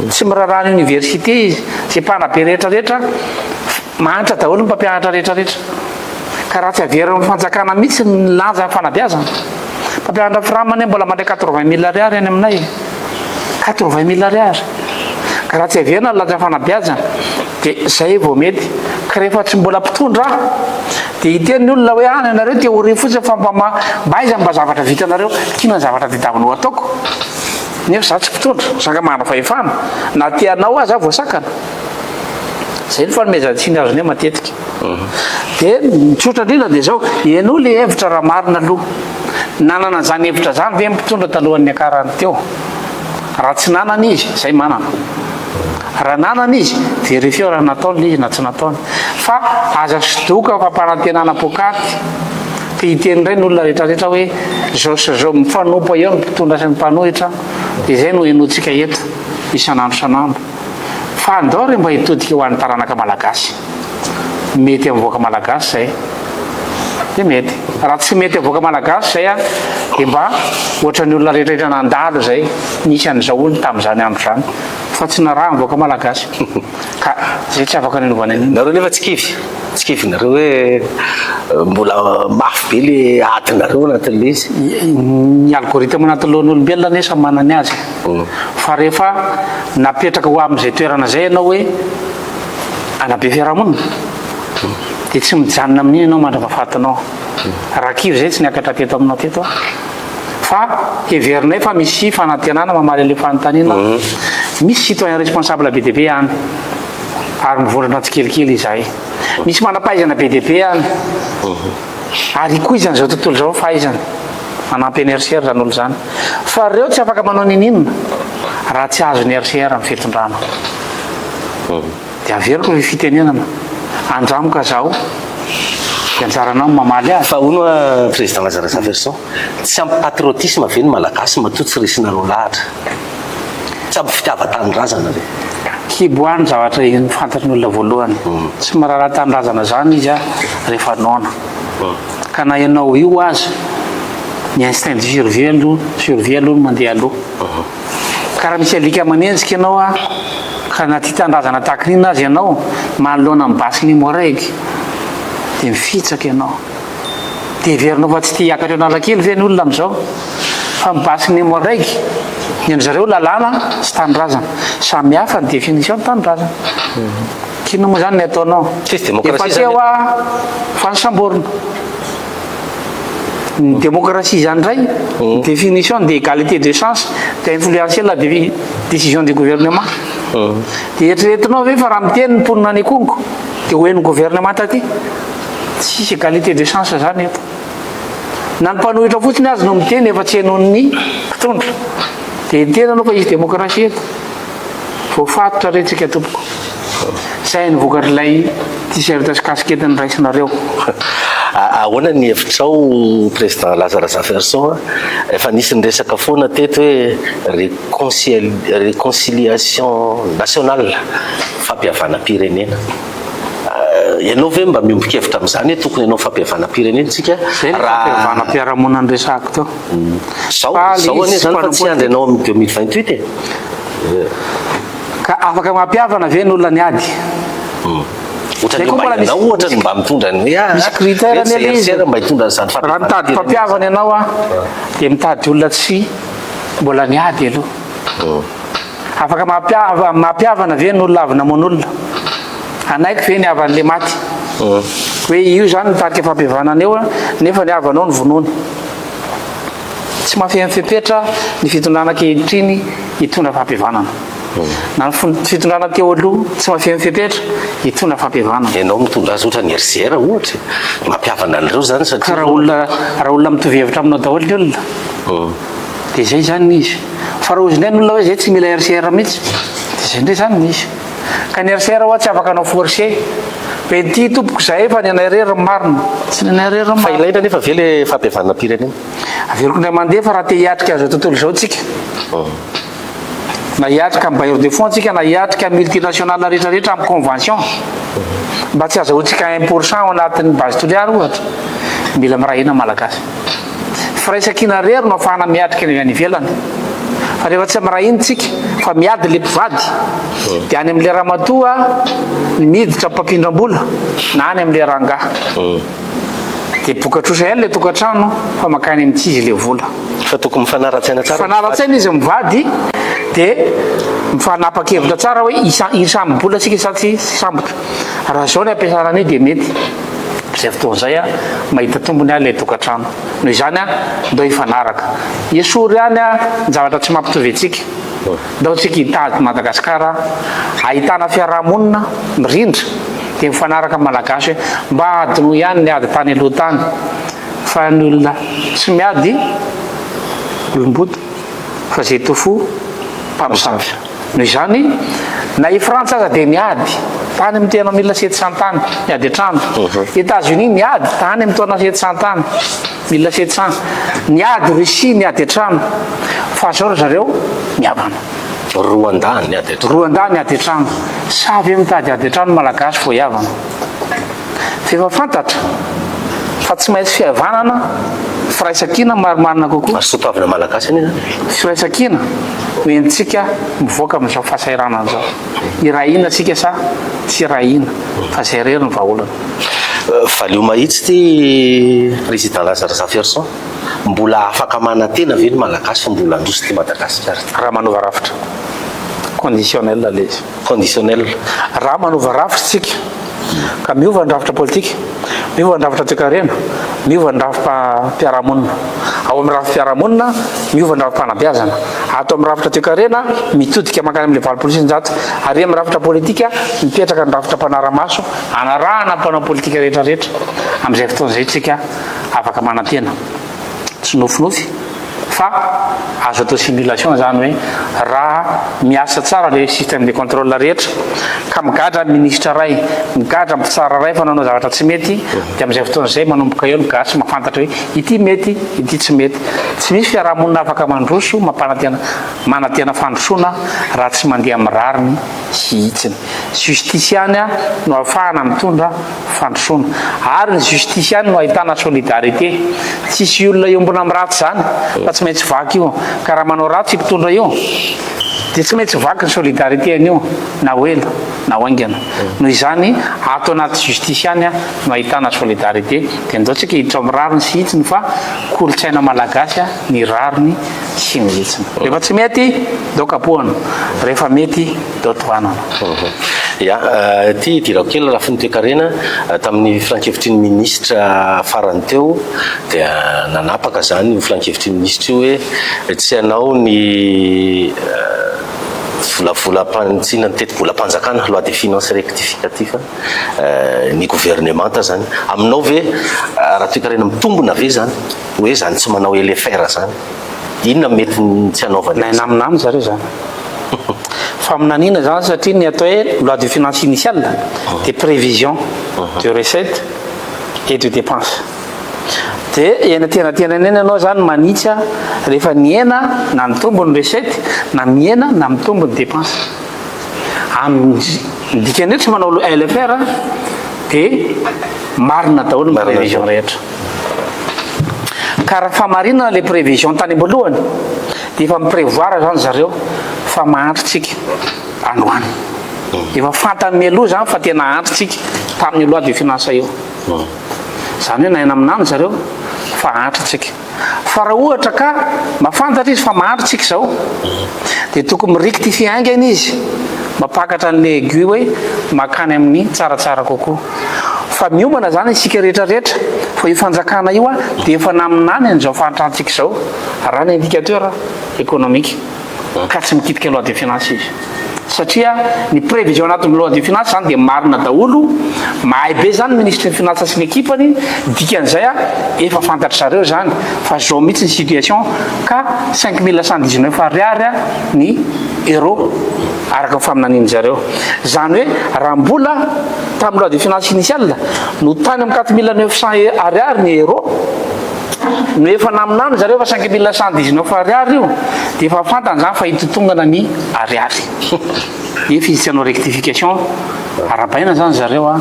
tsy miraraha ny université izy zay mpanabe rehetrarehetra manitra daholo ny mpampianatra rehetrarehetra ka raha tsy averiny fanjakana mihitsy ny lanja ny fanabeazana mpampianatra firamany mbola mandray 80 000 ariary any aminay 80 000 ariary ka raha tsy averina ny lanja fanabeazana dia zay vao mety ka rehefa tsy mbola mpitondra dia iten'ny olona hoe any anareo théorie fotsiny fa mbaiza mba zavatra vitanareo kina ny zavatra tadiavinao ataoko nefa za tsy mpitondra zanga mahana fahefana na tianao aza voasakana zay ny fanomezantsiny azony matetika dia mitsotra indrindra dia zao ianao le hevitra raha marina aloha nanana zany hevitra zany ve mpitondra talohan'ny akarany teo raha tsy nanana izy zay manana raha nanana izy vérifier raha nataony le izy na tsy nataony fa aza sidoka fampanantenana pokaty ka hiteny iray ny olona rehetrarehetra hoe zao mifanompo eo ny mpitondra sy ny mpanohitra dia zay no enoantsika eto isanandro sanandro fa andao re mba hitodika ho an'ny taranaka malagasy mety amivoaka malagasy zay dia mety raha tsy mety avoaka malagasy zay a dia mba ohatran'ny olona rehetrarehetra nandalo zay nisy an'izao olona tamin'izany andro zany fa tsy naraha mivoaka malagasy ka zay tsy afaka nanovana an'iny nareo nefa tsy kivy nareo hoe mbola mafy be le adinareo anatin'le izy ny algorithme anatin'lohan'olombelona ne samy manany azy fa rehefa napetraka ho amin'izay toerana zay ianao hoe anabe fiarahamonina dia tsy mijanona amin'iny ianao mandrapahafatinao raha kivy zay tsy niakatra teto aminao teto fa heverinay fa misy fanantenana mamaly le fanontaniana misy citoyen responsable be deaibe any ary mivolana tsikelikely izahay misy manampahaizana be deaibe any ary koa izany zao tontolo zao fahaizana manampy ny RCR zany olo zany fa reo tsy afaka manao nininona raha tsy azo ny RCR amin'ny fitondrana dia averiko fitenenana andramoka zao dia anjaranao mamaly azy fa hono président Lazare Saverson tsy ampy patriotisme ve ny malagasy matoa tsy risinareo lahatra tsy ampy fitiava-tanindrazana ve kiboany zavatra ny fantatry ny olona voalohany tsy mararaha tanindrazana zany izy a rehefa nona ka na ianao io azy ny instinct de survie aloha mandeha aloha ka raha misy alika manenjika ianao a ka na ty tandrazana tahaka n'inona azy ianao manoloana mibasy ny moraiky dia mifitsaka ianao dia heverinao fa tsy tia hiakatra analakely ve ny olona amin'izao fa mibasy ny moraiky ny zareo lalàna sy tanindrazana samy hafa ny définition ny tanindrazana kino moa zany ny ataonao efa teo a fanisamborona ny démocratie zany ndray ny définition de égalité de chance de influencer la décision du gouvernement dia eritreretinao ve fa raha miteny ny mponina any akongo dia hoen'ny gouvernement taty tsisy égalité de chance zany eto na ny mpanohitra fotsiny azy no miteny efa tsy henon'ny mpitondra dia tena anao fa izy démocratie eto voafatotra retsika tompoko zay ny vokatr'ilay t-shirt sy casquette ny raisinareo ahoana ny hevitrao président Lazare Saverson efa nisy ny resaka foana teto hoe réconciliation nationale fampihavana pirenena ianao ve mba miombon-kevitra amin'izany hoe tokony ianao fampihavana pirenena tsika raha mpiaramonina ny resako teo zao anie zany fa tsy andry ianao amin'ny 2028 e ka afaka mampiavana ve ny olona ny ady ohatranao ohatra mba mitondra ny misy critère ny izy mba hitondra n'izany raha mitady fampiavana ianao a dia mitady olona tsy mbola ny ady aloha afaka mampiavana ve ny olona avy namon'olona anaiky ve ny avan'le maty hoe io zany nitarika fampiavanana eo nefa ny avanao ny vonony tsy mafehy mifepetra ny fitondrana kehitriny hitondra fampiavanana na ny fitondrana teo aloha tsy mafehy mifepetra hitondra fampiavanana ianao mitondra azy ohatra ny RCR ohatra mampiavana an'ireo zany satria raha olona mitovy hevitra aminao daholo ny olona dia zay zany izy fa raha ozy ndray ny olona hoe zay tsy mila RCR mihitsy zay ndray zany misy ka ny RCR oa tsy afaka anao forcé pe ty tompoko zay efa ny anareriny marina tsy ny anareriny fa ilaina nefa ve le fampihavanana pirenena averiko ndray mandeha fa raha te hiatrika azo tontolo zao tsika na hiatrika amin'ny bailleur de fonds tsika na hiatrika multinational rehetrarehetra amin'ny convention mba tsy azahoantsika 1% ao anatin'ny base toliary ohatra mila mirahina malagasy firaisan-kina rery no afahana miatrika ny any ivelany fa rehefa tsy mirahiny tsika fa miady le mpivady dia any amin'le ramatoa ny miditra mpampindram-bola na any amin'le rangaha dia bokatrosa ihany le tokantrano fa makany amin'tsy izy le vola fa tokony mifanara-tsaina tsara mifanara-tsaina izy mivady dia mifanapa-kevitra tsara hoe isambola tsika sa tsy sambotra raha zao ny ampiasana an'io dia mety zay fotoan'izay a mahita tombony a le tokantrano noho izany a ndao hifanaraka esory ihany a ny zavatra tsy mampitovy antsika ndao tsika hitady Madagasikara ahitana fiarahamonina mirindra dia mifanaraka malagasy hoe mba adino ihany ny ady tany aloha tany fa ny olona tsy miady olom-bota fa zay tofo mpamosavy noho izany na i Frantsa aza dia miady tany amin'ny tena 1700 tany miady atrano États-Unis miady tany amin'ny taona 700 tany 1700 miady Russie miady atrano fa zao zareo miavana Rwanda miady atrano savy mitady ady atrano malagasy vao hiavana fa efa fantatra fa tsy maintsy fihavanana firaisan-kina marimarina kokoa sotavina malagasy any firaisan-kina hoentsika mivoaka amin'izao fahasairana an'izao irahina tsika sa tsy irahina fa zay rery ny vahaolana valio mahitsy ty président Lazare Zaferson mbola afaka manantena ve ny malagasy fa mbola androso ty Madagasikara raha manova rafitra conditionnel le izy conditionnel raha manova rafitra tsika ka miova ny rafitra politika miova ny rafitra toe-karena miova ny rafim-piarahamonina ao amin'ny rafim-piarahamonina miova ny rafim-panabeazana ato amin'ny rafitra toe-karena mitodika makany amin'le valopolo sivinjato ary amin'ny rafitra politika mipetraka ny rafitra mpanaramaso anarahana mpanao politika rehetrarehetra amin'izay fotoan'izay tsika afaka manantena tsy nofinofy fa azo atao simulation zany hoe raha miasa tsara le système de contrôle rehetra ka migadra ministre ray migadra mpitsara ray fa nanao zavatra tsy mety dia amin'izay fotoan'izay manomboka eo ny gasy mafantatra hoe ity mety ity tsy mety tsy misy fiarahamonina afaka mandroso manatena fandrosoana raha tsy mandeha amin'ny rariny sy hitsiny justiciany no ahafahana mitondra fandrosoana ary ny justiciany no ahitana solidarité tsisy olona iombona amin'ny ratsy zany fa tsy maintsy vaky io ka raha manao ratsy mpitondra io dia tsy maintsy vaky ny solidarité an'io na oela na oaingana noho izany ato anaty justiciany no ahitana solidarité dia ndao tsika hiditra amin'ny rariny sy hitsiny fa kolotsaina malagasy ny rariny sy ny hitsiny rehefa tsy mety dao kapohana rehefa mety dao tohanana ya ty dirako kely raha finitoekarena tamin'ny filankevitry ny ministra farany teo dia nanapaka zany io filankevitry ny ministra io hoe tsy hanao ny volavolam-pantsina ny teti-bolam-panjakana loi des finances rectificatif ny gouvernementa zany aminao ve raha toe-karena mitombona ve zany hoe zany tsy manao LFR zany inona mety tsy hanaovany naminaminamy zareo zany fa aminanina zany satria ny atao hoe loi de finance initiale de prévision de recette et de dépense dia enatenatena neny anao zany manitsa rehefa niena na mitombony recette na miena na mitombony dépense dikany rehetra manao LFR dia marina daholo ny prévision rehetra ka raha famarinana le prévision tany amboalohany dia efa miprévoir zany zareo fa mahantritsika androany efa fantany mialoha zany fa tena hantritsika tamin'ny loi de finance io zany hoe naina aminany zareo fa hantritsika fa raha ohatra ka mafantatra izy fa mahantritsika zao dia tokony mirectifie aingana izy mapakatra an'le aiguille hoe makany amin'ny tsaratsara kokoa fa miomana zany isika rehetrarehetra fa io fanjakana io dia efa naminany an'izao fahantrantsika zao raha ny indicateur économique ka tsy mikitika loi de finance izy satria ny prévision anatin'ny loi de finance zany dia marina daholo mahay be zany ministre ny finance sy ny ekipany dikan'izay efa fantatra zareo zany fa zao mihitsy ny situation ka 5119 ariary ny euro araka ny faminaniany zareo zany hoe raha mbola tamin'ny loi de finance initiale no tany amin'ny 4900 ariary ny euro no efa naminany zareo fa 5119 ariary io dia efa fantany zany fa hitotongana ny ariary efa izy tsy hanao rectification arabaina zany zareo a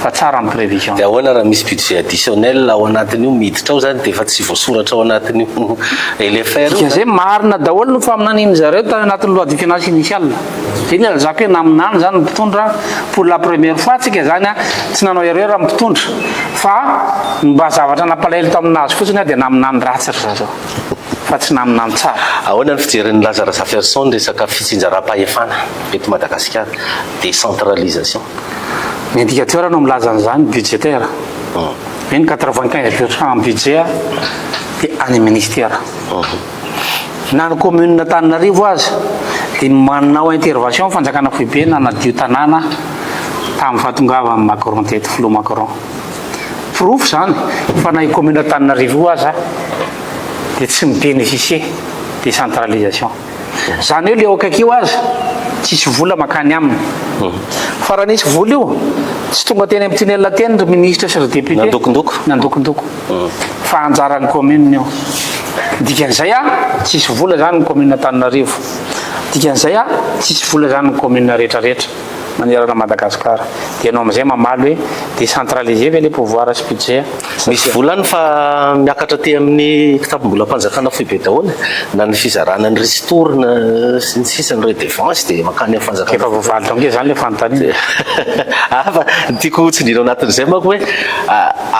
fa tsara amin'ny prévision. Dia ahoana raha misy budget additionnel ao anatin'io miditra ao zany dia efa tsy voasoratra ao anatin'io LFR io. Zay marina daholo no faminaniany zareo tao anatin'ny loi de finance initiale. Iny alzako hoe naminany zany mpitondra pour la première fois tsika zany a tsy nanao erreur amin'ny mpitondra fa mba zavatra nampalahelo taminazy fotsiny dia naminany ratsy ry zareo fa tsy naminany tsara. Ahoana ny fijeren'ny Lazare Zaferson resaka fitsinjaram-pahefana eto Madagasikara, décentralisation. Ny indicateur no milaza an'izany budgétaire. Eny 95% budget dia any ministère. Na ny commune Antananarivo azy dia manao intervention fanjakana foibe na nadio tanàna tamin'ny fahatongava amin'ny Macron teto Flo Macron. Proof zany fa na commune Antananarivo azy dia tsy mibénéficier décentralisation. Zany hoe le akakio azy tsisy vola makany aminy. Fa raha nisy vola io tsy tonga teny amin'ny tunnel teny ry ministre sy ry député nandokondoko fa anjaran'ny commune io. Dikan'izay tsisy vola zany ny commune Antananarivo. Dikan'izay tsisy vola zany ny commune rehetrarehetra manerana Madagasikara. Dia ianao amin'izay mamaly hoe décentraliser ve le pouvoir sy budget. Misy volany fa miakatra te amin'ny kitapo-mbolam-panjakana foibe daholo na ny fizarana ny ristour na sy ny sisa ny redevance dia makany amin'ny fanjakana. Efa voavaly taonge zany le fanontaniana. Fa tiako tsindrina ao anatin'izay manko hoe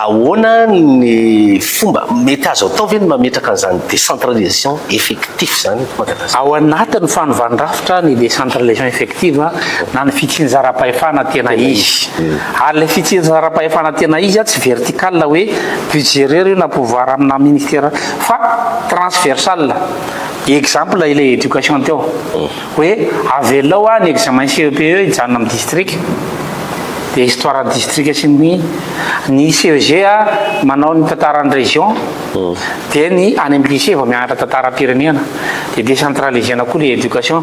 ahoana ny fomba mety azo atao ve ny mametraka an'izany décentralisation effectif zany Madagasikara. Ao anatin'ny fanovàn-drafitra ny décentralisation effective na ny fitsinjaram-pahefana tena izy. Ary le fitsinjaram-pahefana tena izy tsy vertical hoe budget io na pouvoir amina ministère fa transversal. Exemple ile éducation teo hoe avelao ny examen CEPE hijanona amin'ny district dia histoire district sy ny CEG manao ny tantaran'ny région dia ny any amin'ny lycée vao mianatra tantaram-pirenena dia décentralisena koa le éducation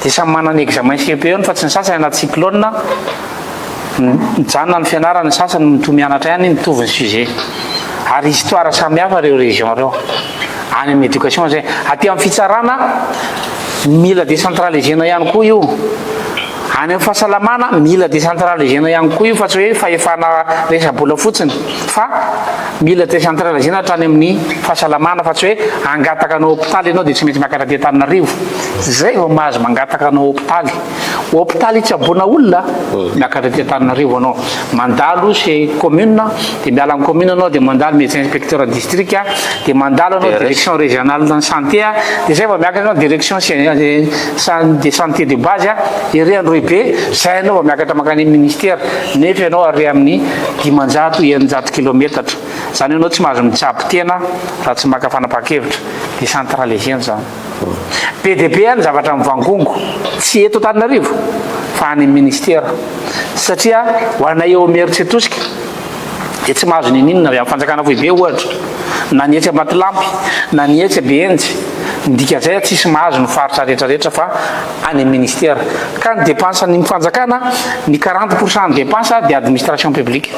dia samy manana ny examen CEPE fa tsy ny sasany anaty cyclone mijanona ny fianarana ny sasany mitohy mianatra ihany mitovy ny sujet ary histoire samy hafa reo région reo any amin'ny éducation zay aty amin'ny fitsarana mila décentralisena ihany koa io any amin'ny fahasalamana mila décentralisena ihany koa io fa tsy hoe fahefana resa-bola fotsiny fa mila décentralisena hatrany amin'ny fahasalamana fa tsy hoe angataka anao hôpitaly ianao dia tsy maintsy miakatra ty Antananarivo zay vao mahazo mangataka anao hôpitaly. Hôpitaly tsy abona olona miakatra ty Antananarivo anao mandalo chez commune dia miala amin'ny commune anao dia mandalo médecin inspecteur district dia mandalo anao direction régionale de santé dia zay vao miakatra anao direction de santé de base ery androy be zay anao vao miakatra makany ministère nefa ianao ary amin'ny 500-900 kilometatra zany ianao tsy mahazo mitsabo tena raha tsy maka fanapahan-kevitra décentralisena zany. PDP ny zavatra mivangongo tsy eto Antananarivo fa any ministère satria ho anay eo meritry atosika dia tsy mahazo ninina avy amin'ny fanjakana foibe ohatra na nietsy Ambatolampy na nietsy Behenjy ndikan'izay tsisy mahazo ny faritra rehetrarehetra fa any ministère ka ny dépense ny fanjakana ny 40% de dépense dia administration publique.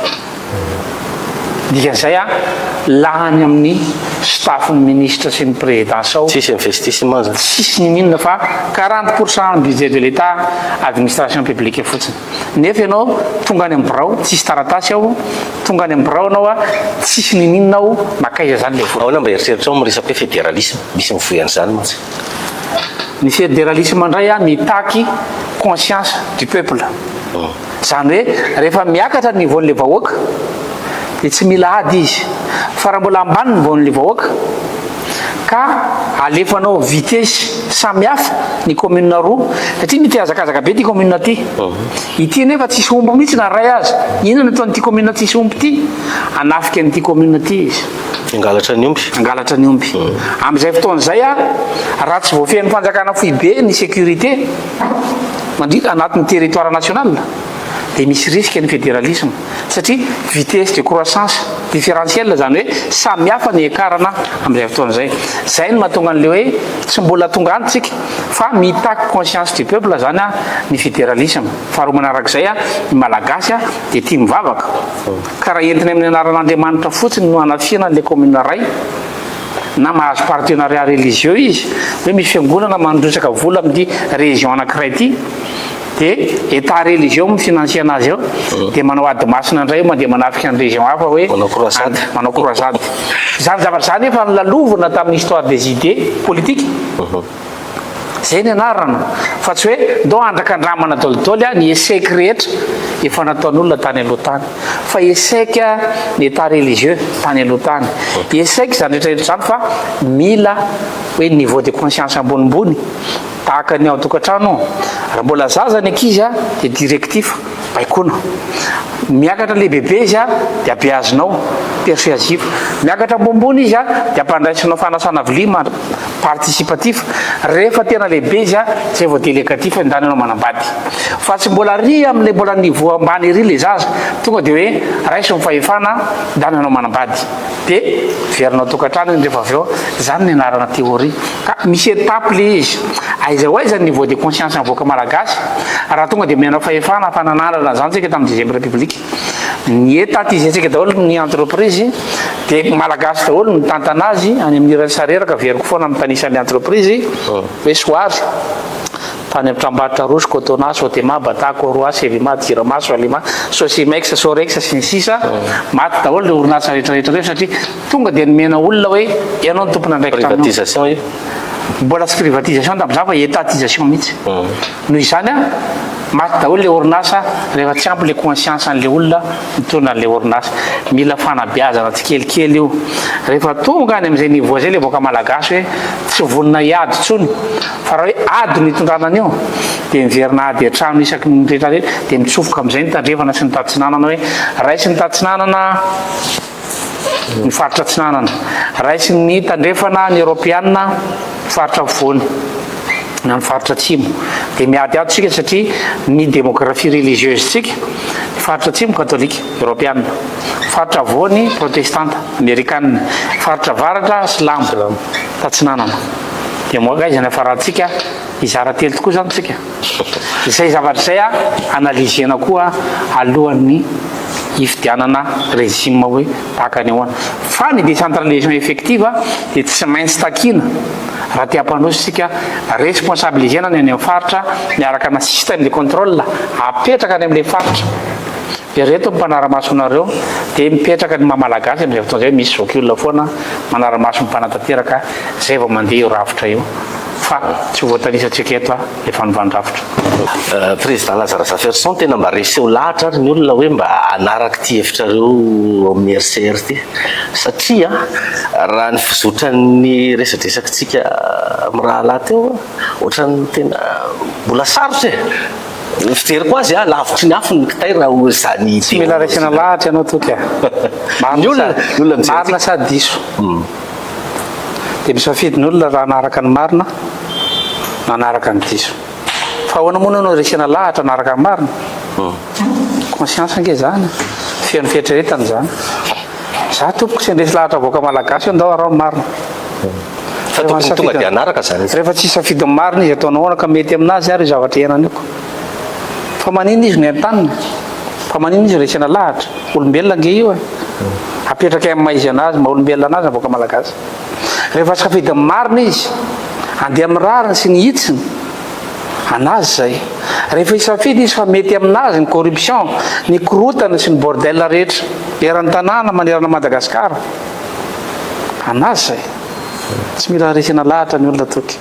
Dikan'izay lahany amin'ny staff ny ministre sy ny présidence ao tsisy investissement zany tsisy ninina fa 40% budget de l'état administration publique fotsiny nefa ianao tonga any amin'ny birao tsisy taratasy ao tonga any amin'ny birao anao tsisy ninina ao makaiza zany le vola. ahoana mba eritreritra ao miresaka hoe fédéralisme misy mivoyan'izany mantsy. Ny fédéralisme indray mitaky conscience du peuple zany hoe rehefa miakatra ny nivaon'le vahoaka dia tsy mila ady izy fa raha mbola ambany ny nivaon'le vahoaka ka alefanao vitesy samihafa ny commune roa satria mity azakazaka be ty commune ty ity nefa tsisy omby mihitsy na ray azy inona ataon'ity commune tsisy omby ty anafika an'ity commune ty izy angalatra ny omby amin'izay fotoan'izay raha tsy voafehin'ny fanjakana foibe ny sécurité mandritra anatin'ny territoire national dia misy risque ny fédéralisme satria vitesse de croissance différentielle zany hoe samihafa ny ekarana amin'izay fotoana zay. Zay no mahatonga an'le hoe tsy mbola tonga antsika fa mitaky conscience du peuple zany ny fédéralisme. Faharoa manarak'izay ny malagasy dia tia mivavaka ka raha entina amin'ny anaran'Andriamanitra fotsiny no anafiana le commune ray na mahazo partenariat religieux izy hoe misy fiangonana mandrotsaka vola amin'ny région anankiray ity dia état religieux mifinansie anazy eo dia manao ady masina indray mandeha manafika ny région hafa hoe manao croisade. Zany zavatra zany efa nilalovina tamin'ny histoire des idées politiques. Zay ny anarana fa tsy hoe ndao andraka-ndramana dolidoly ny échec rehetra efa nataon'olona tany aloha tany fa échec ny état religieux tany aloha tany. Échec zany rehetrarehetra zany fa mila hoe niveau de conscience ambonimbony tahaka ny ao tokantrano. Raha mbola zaza ny ankizy dia directif baikona, miakatra le bebe izy dia abeazonao persuasif, miakatra ambonimbony izy dia ampandraisinao fanasana vilia participatif, rehefa tena lehibe izy zay vao délégatif ndany anao manambady. Fa tsy mbola ry amin'le mbola niveau ambany ry le zaza tonga dia hoe raiso ny fahefana ndany anao manambady dia verinao tokantrano rehefa avy eo. Zany ny anarana théorie ka misy étape le izy aiza ho aiza niveau de conscience avoaka malagasy raha tonga dia menao fahefana fananarana zany tsika tamin'ny 10e république. Ny étatisetsika daholo ny entreprise dia malagasy daholo ny tantana azy any amin'ny irasareraka veriko foana amin'ny tanisan'ny entreprise hoe soary tany amin'ny trambarotra rosy cotona sotema batako roa sevima jiramaso alima sosimex sorex sy ny sisa maty daholo le orinasa rehetrarehetra satria tonga dia nomena olona hoe ianao ny tompona ndraiky privatisation mbola tsy privatisation tamin'izany fa étatisation mihitsy. Noho izany maty daholo le orinasa rehefa tsy ampy le conscience an'le olona mitondra an'le orinasa. Mila fanabeazana tsikelikely io rehefa tonga any amin'izay niveau zay le voaka malagasy hoe tsy vonina hiady tsony fa raha hoe ady ny itondranana io dia miverina ady hatrano isaky ny rehetrarehetra dia mitsofoka amin'izay ny tandrevana sy ny taditsinanana hoe raisy ny taditsinanana ny faritra tsinanana, raisy ny tandrefana ny européenne faritra afovoany na ny faritra atsimo dia miady ato tsika satria ny démographie religieuse tsika faritra atsimo katolika européenne, faritra avoany protestante américaine, faritra varatra silamo tatsinanana. Dia moa izy ny afaratsika izara telo tokoa zany tsika. Izay zavatra izay analysena koa alohan'ny hifidianana régime hoe tahaka ny ahoana. Fa ny décentralisation effective dia tsy maintsy takina raha tia hampandrosotsika responsabilisena ny any amin'ny faritra miaraka na système de contrôle apetraka any amin'ilay faritra. Dia reto mpanaramaso anareo dia mipetraka ny mamalagasy amin'izay fotoana zay misy vokiolona foana manaramaso ny mpanatanteraka zay vao mandeha io rafitra io fa tsy voatanisantsika eto efa novandrafitra. Président Lazare Zaferson tena mba reseho lahatra ary ny olona hoe mba anaraka ty hevitrareo amin'ny RCR ty satria raha ny fizotran'ny resadresakytsika amin'ny raha lahy teo ohatrany tena mbola sarotra fijeriko azy lavitry ny afo ny kitay raha ho zany tsy mila raisina lahatra ianao toky marina sady diso dia misafidy ny olona raha anaraka ny marina na anaraka ny diso fa ahoana moa anao raisina lahatra anaraka ny marina conscience nge zany fian'ny fietreretany zany za tompoko sy andresy lahatra voaka malagasy ndao arao ny marina tonga dia anaraka zany rehefa tsy safidy ny marina izy ataonao ahoana ka mety aminazy ary zavatra iananioko fa manino izy ny antanina fa manino izy raisina lahatra olombelona nge io apetraka amin'ny maizy anazy ma olombelona anazy voaka malagasy. Rehefa safidy ny marina izy andeha amin'ny rariny sy ny hitsiny anazy zay. Rehefa isafidy izy fa mety aminazy ny corruption ny korotana sy ny bordel rehetra eran'ny tanàna manerana Madagasikara anazy zay. Tsy mila raisina lahatra ny olona toky.